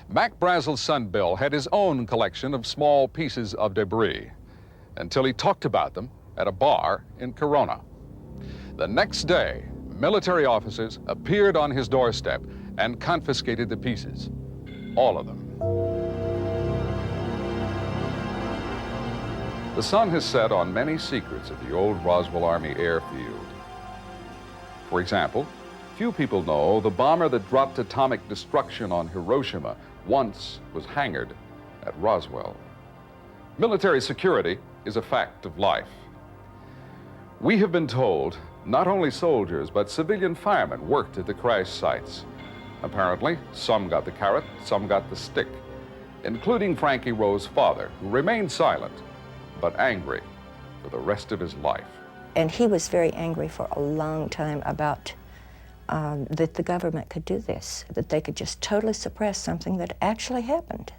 Mac Brazel's son Bill had his own collection of small pieces of debris until he talked about them at a bar in Corona. The next day, military officers appeared on his doorstep and confiscated the pieces, all of them. The sun has set on many secrets of the old Roswell Army airfield. For example, few people know the bomber that dropped atomic destruction on Hiroshima once was hangared at Roswell. Military security is a fact of life. We have been told not only soldiers, but civilian firemen worked at the crash sites. Apparently, some got the carrot, some got the stick, including Frankie Rowe's father, who remained silent, but angry for the rest of his life. And he was very angry for a long time about that the government could do this, that they could just totally suppress something that actually happened.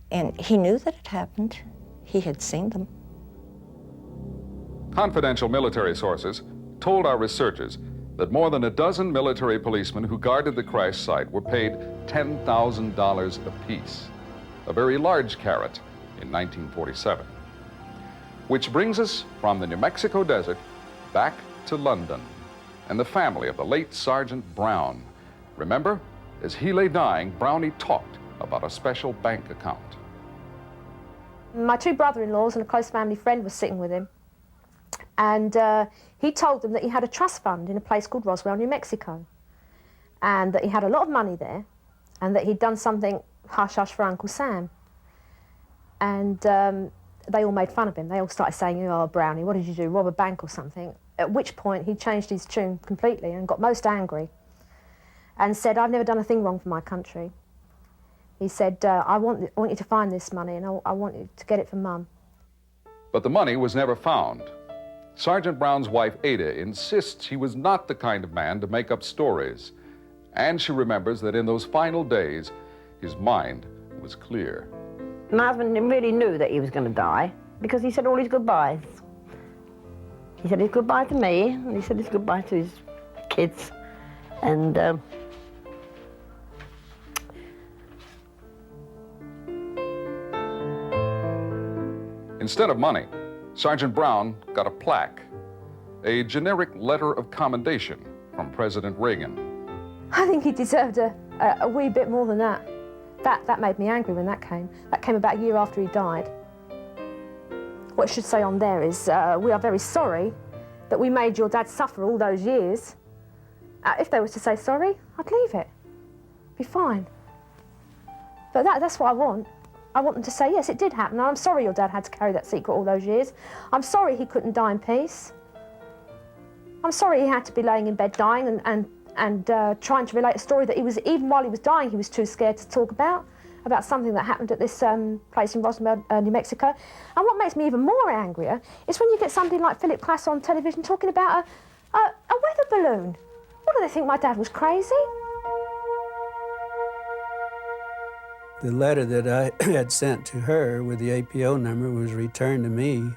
And he knew that it happened. He had seen them. Confidential military sources told our researchers that more than a dozen military policemen who guarded the crash site were paid $10,000 apiece, a very large carrot in 1947. Which brings us from the New Mexico desert back to London and the family of the late Sergeant Brown. Remember, as he lay dying, Brownie talked about a special bank account. My 2 brother-in-laws and a close family friend was sitting with him, and he told them that he had a trust fund in a place called Roswell, New Mexico, and that he had a lot of money there, and that he'd done something hush-hush for Uncle Sam. And they all made fun of him. They all started saying, "Oh, Brownie, what did you do, rob a bank or something?" At which point he changed his tune completely and got most angry and said, "I've never done a thing wrong for my country." He said, I want you to find this money, and I want you to get it for Mum." But the money was never found. Sergeant Brown's wife, Ada, insists he was not the kind of man to make up stories. And she remembers that in those final days, his mind was clear. My husband really knew that he was going to die because he said all his goodbyes. He said his goodbye to me, and he said his goodbye to his kids. And instead of money, Sergeant Brown got a plaque, a generic letter of commendation from President Reagan. I think he deserved a wee bit more than that. That made me angry when that came. That came about a year after he died. What it should say on there is, we are very sorry that we made your dad suffer all those years. If they was to say sorry, I'd leave it. Be fine. But that's what I want. I want them to say, yes, it did happen, and I'm sorry your dad had to carry that secret all those years. I'm sorry he couldn't die in peace. I'm sorry he had to be laying in bed dying and trying to relate a story that he was, even while he was dying, he was too scared to talk about something that happened at this place in Roswell, New Mexico. And what makes me even more angrier is when you get somebody like Philip Klass on television talking about a weather balloon. What, do they think my dad was crazy? The letter that I had sent to her with the APO number was returned to me,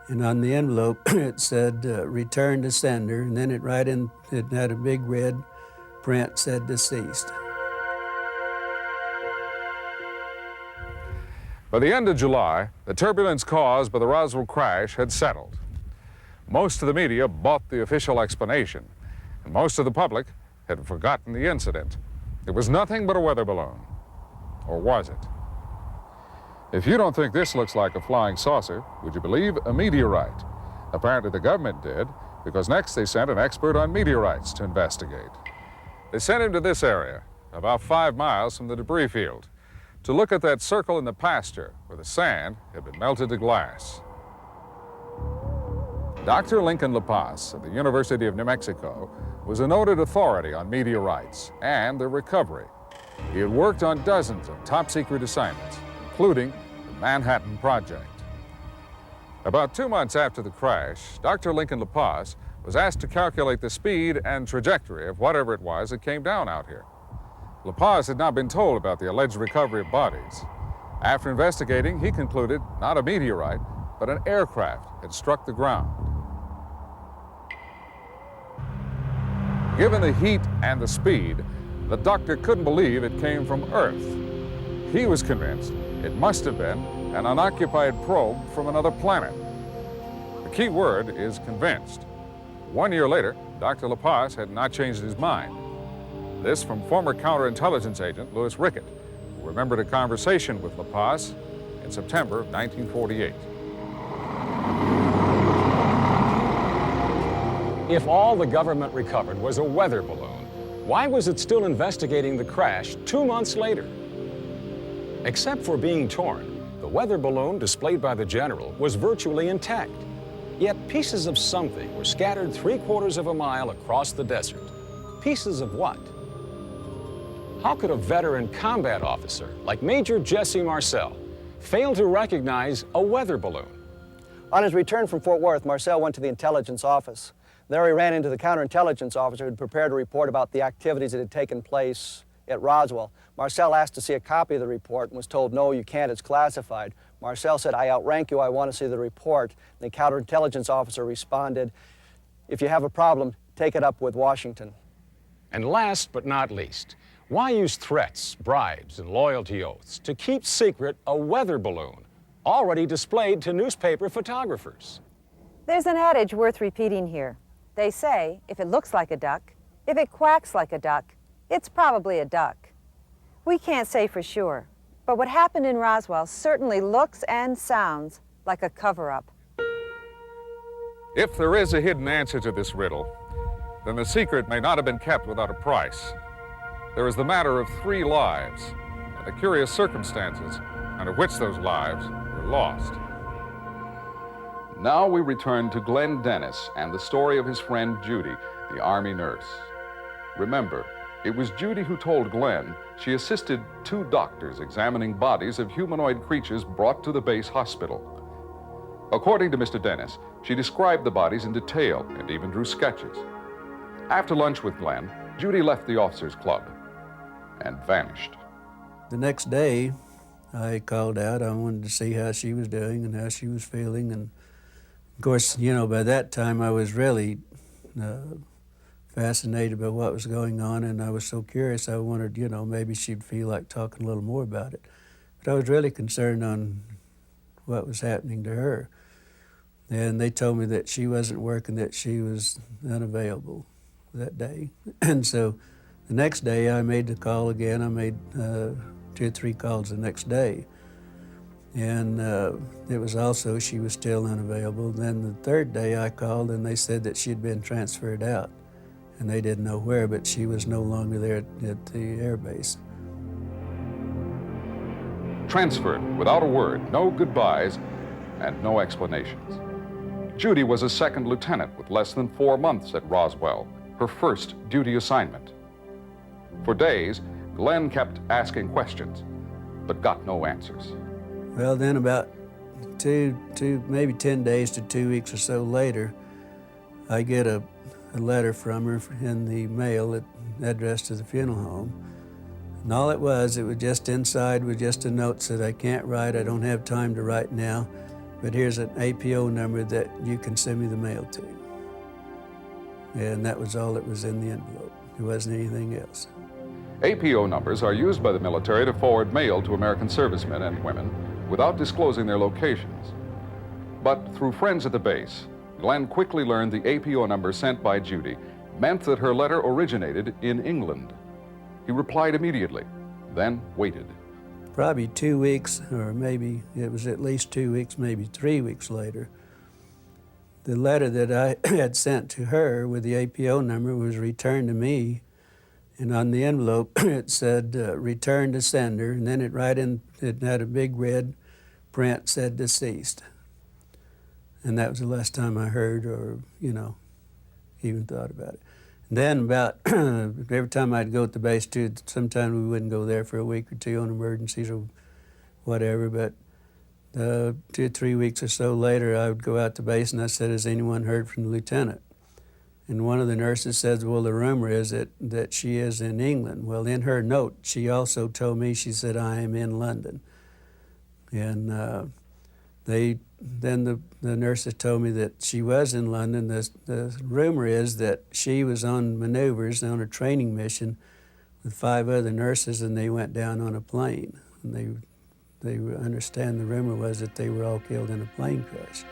and on the envelope it said, return to sender, and then it had a big red print said deceased. By the end of July, the turbulence caused by the Roswell crash had settled. Most of the media bought the official explanation, and most of the public had forgotten the incident. It was nothing but a weather balloon. Or was it? If you don't think this looks like a flying saucer, would you believe a meteorite? Apparently the government did, because next they sent an expert on meteorites to investigate. They sent him to this area, about 5 miles from the debris field, to look at that circle in the pasture where the sand had been melted to glass. Dr. Lincoln LaPaz at the University of New Mexico was a noted authority on meteorites and their recovery. He had worked on dozens of top-secret assignments, including the Manhattan Project. About 2 months after the crash, Dr. Lincoln LaPaz was asked to calculate the speed and trajectory of whatever it was that came down out here. LaPaz had not been told about the alleged recovery of bodies. After investigating, he concluded not a meteorite, but an aircraft had struck the ground. Given the heat and the speed, the doctor couldn't believe it came from Earth. He was convinced it must have been an unoccupied probe from another planet. The key word is convinced. 1 year later, Dr. LaPaz had not changed his mind. This from former counterintelligence agent Louis Rickett, who remembered a conversation with LaPaz in September of 1948. If all the government recovered was a weather balloon, why was it still investigating the crash 2 months later? Except for being torn, the weather balloon displayed by the general was virtually intact. Yet pieces of something were scattered 3/4 of a mile across the desert. Pieces of what? How could a veteran combat officer like Major Jesse Marcel fail to recognize a weather balloon? On his return from Fort Worth, Marcel went to the intelligence office. There he ran into the counterintelligence officer who had prepared a report about the activities that had taken place at Roswell. Marcel asked to see a copy of the report and was told, no, you can't, it's classified. Marcel said, I outrank you, I want to see the report. And the counterintelligence officer responded, if you have a problem, take it up with Washington. And last but not least, why use threats, bribes, and loyalty oaths to keep secret a weather balloon already displayed to newspaper photographers? There's an adage worth repeating here. They say, if it looks like a duck, if it quacks like a duck, it's probably a duck. We can't say for sure, but what happened in Roswell certainly looks and sounds like a cover-up. If there is a hidden answer to this riddle, then the secret may not have been kept without a price. There is the matter of 3 lives and the curious circumstances under which those lives were lost. Now we return to Glenn Dennis and the story of his friend Judy, the Army nurse. Remember, it was Judy who told Glenn she assisted 2 doctors examining bodies of humanoid creatures brought to the base hospital. According to Mr. Dennis, she described the bodies in detail and even drew sketches. After lunch with Glenn, Judy left the officers' club and vanished. The next day, I called out. I wanted to see how she was doing and how she was feeling. And of course, you know, by that time I was really fascinated by what was going on, and I was so curious. I wanted, you know, maybe she'd feel like talking a little more about it. But I was really concerned on what was happening to her. And they told me that she wasn't working, that she was unavailable that day. And so the next day I made the call again. I made 2 or 3 calls the next day. And it was also, she was still unavailable. Then the third day I called and they said that she'd been transferred out. And they didn't know where, but she was no longer there at the air base. Transferred without a word, no goodbyes, and no explanations. Judy was a second lieutenant with less than 4 months at Roswell, her first duty assignment. For days, Glenn kept asking questions, but got no answers. Well, then about maybe 10 days to 2 weeks or so later, I get a letter from her in the mail addressed to the funeral home. And all it was just inside with just a note said, I can't write, I don't have time to write now, but here's an APO number that you can send me the mail to. And that was all that was in the envelope. There wasn't anything else. APO numbers are used by the military to forward mail to American servicemen and women without disclosing their locations. But through friends at the base, Glenn quickly learned the APO number sent by Judy meant that her letter originated in England. He replied immediately, then waited. Probably 2 weeks, or maybe it was at least 2 weeks, maybe 3 weeks later, the letter that I had sent to her with the APO number was returned to me, and on the envelope it said, return to sender, and then it had a big red print said deceased. And that was the last time I heard or, you know, even thought about it. And then about every time I'd go at the base too, sometimes we wouldn't go there for a week or two on emergencies or whatever, but 2 or 3 weeks or so later, I would go out to base and I said, has anyone heard from the lieutenant? And one of the nurses says, well, the rumor is that she is in England. Well, in her note, she also told me, she said, I am in London. And then the nurses told me that she was in London. The rumor is that she was on maneuvers on a training mission with 5 other nurses, and they went down on a plane. And they understand the rumor was that they were all killed in a plane crash.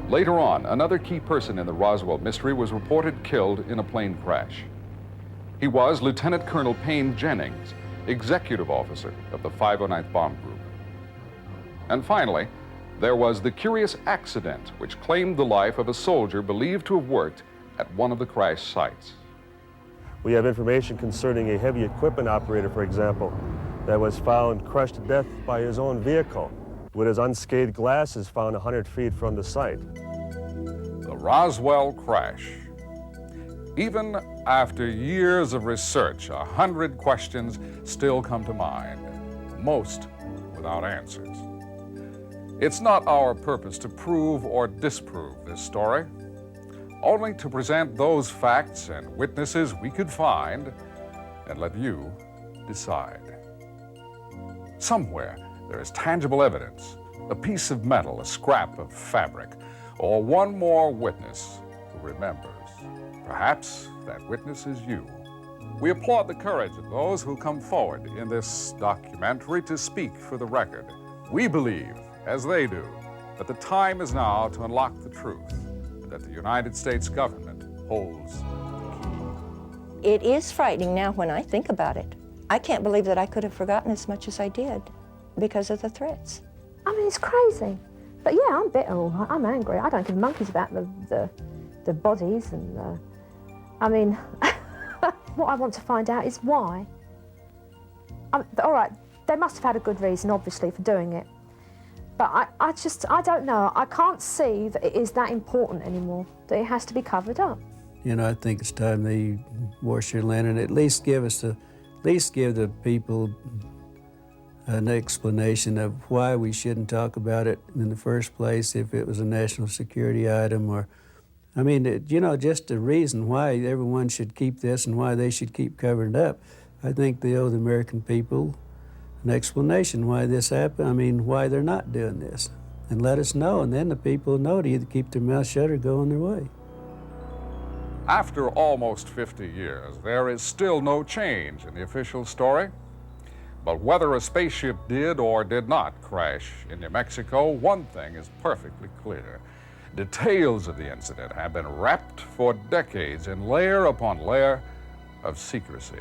Later on, another key person in the Roswell mystery was reported killed in a plane crash. He was Lieutenant Colonel Payne Jennings, executive officer of the 509th Bomb Group. And finally, there was the curious accident which claimed the life of a soldier believed to have worked at one of the crash sites. We have information concerning a heavy equipment operator, for example, that was found crushed to death by his own vehicle, with his unscathed glasses found 100 feet from the site. The Roswell crash. Even after years of research, 100 questions still come to mind, most without answers. It's not our purpose to prove or disprove this story, only to present those facts and witnesses we could find and let you decide. Somewhere there is tangible evidence, a piece of metal, a scrap of fabric, or one more witness who remembers. Perhaps that witness is you. We applaud the courage of those who come forward in this documentary to speak for the record. We believe, as they do, that the time is now to unlock the truth, and that the United States government holds the key. It is frightening now when I think about it. I can't believe that I could have forgotten as much as I did because of the threats. I mean, it's crazy. But yeah, I'm bitter, all right. I'm angry. I don't give monkeys about the bodies and I mean, what I want to find out is why. All right, they must have had a good reason, obviously, for doing it. But I don't know. I can't see that it is that important anymore, that it has to be covered up. You know, I think it's time they wash their land and at least give the people an explanation of why we shouldn't talk about it in the first place if it was a national security item or, I mean, you know, just the reason why everyone should keep this and why they should keep covering it up, I think they owe the American people an explanation why this happened, I mean, why they're not doing this. And let us know, and then the people know to either keep their mouth shut or go on their way. After almost 50 years, there is still no change in the official story. But whether a spaceship did or did not crash in New Mexico, one thing is perfectly clear. Details of the incident have been wrapped for decades in layer upon layer of secrecy,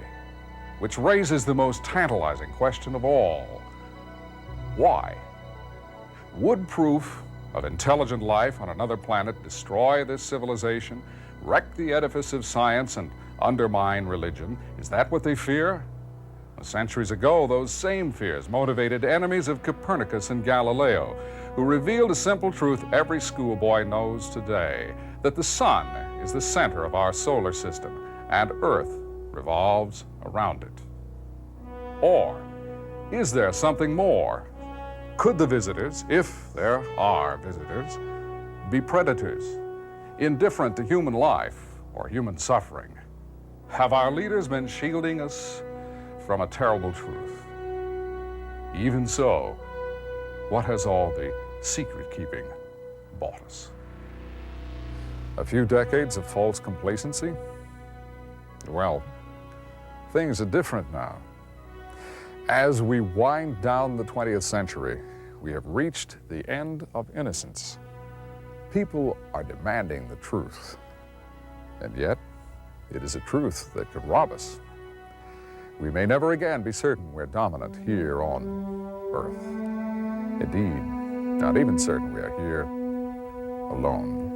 which raises the most tantalizing question of all. Why? Would proof of intelligent life on another planet destroy this civilization, wreck the edifice of science, and undermine religion? Is that what they fear? Centuries ago, those same fears motivated enemies of Copernicus and Galileo, who revealed a simple truth every schoolboy knows today, that the sun is the center of our solar system, and Earth revolves around it. Or is there something more? Could the visitors, if there are visitors, be predators, indifferent to human life or human suffering? Have our leaders been shielding us from a terrible truth? Even so, what has all the secret-keeping bought us? A few decades of false complacency? Well, things are different now. As we wind down the 20th century, we have reached the end of innocence. People are demanding the truth, and yet it is a truth that could rob us. We may never again be certain we're dominant here on Earth. Indeed, not even certain we are here alone.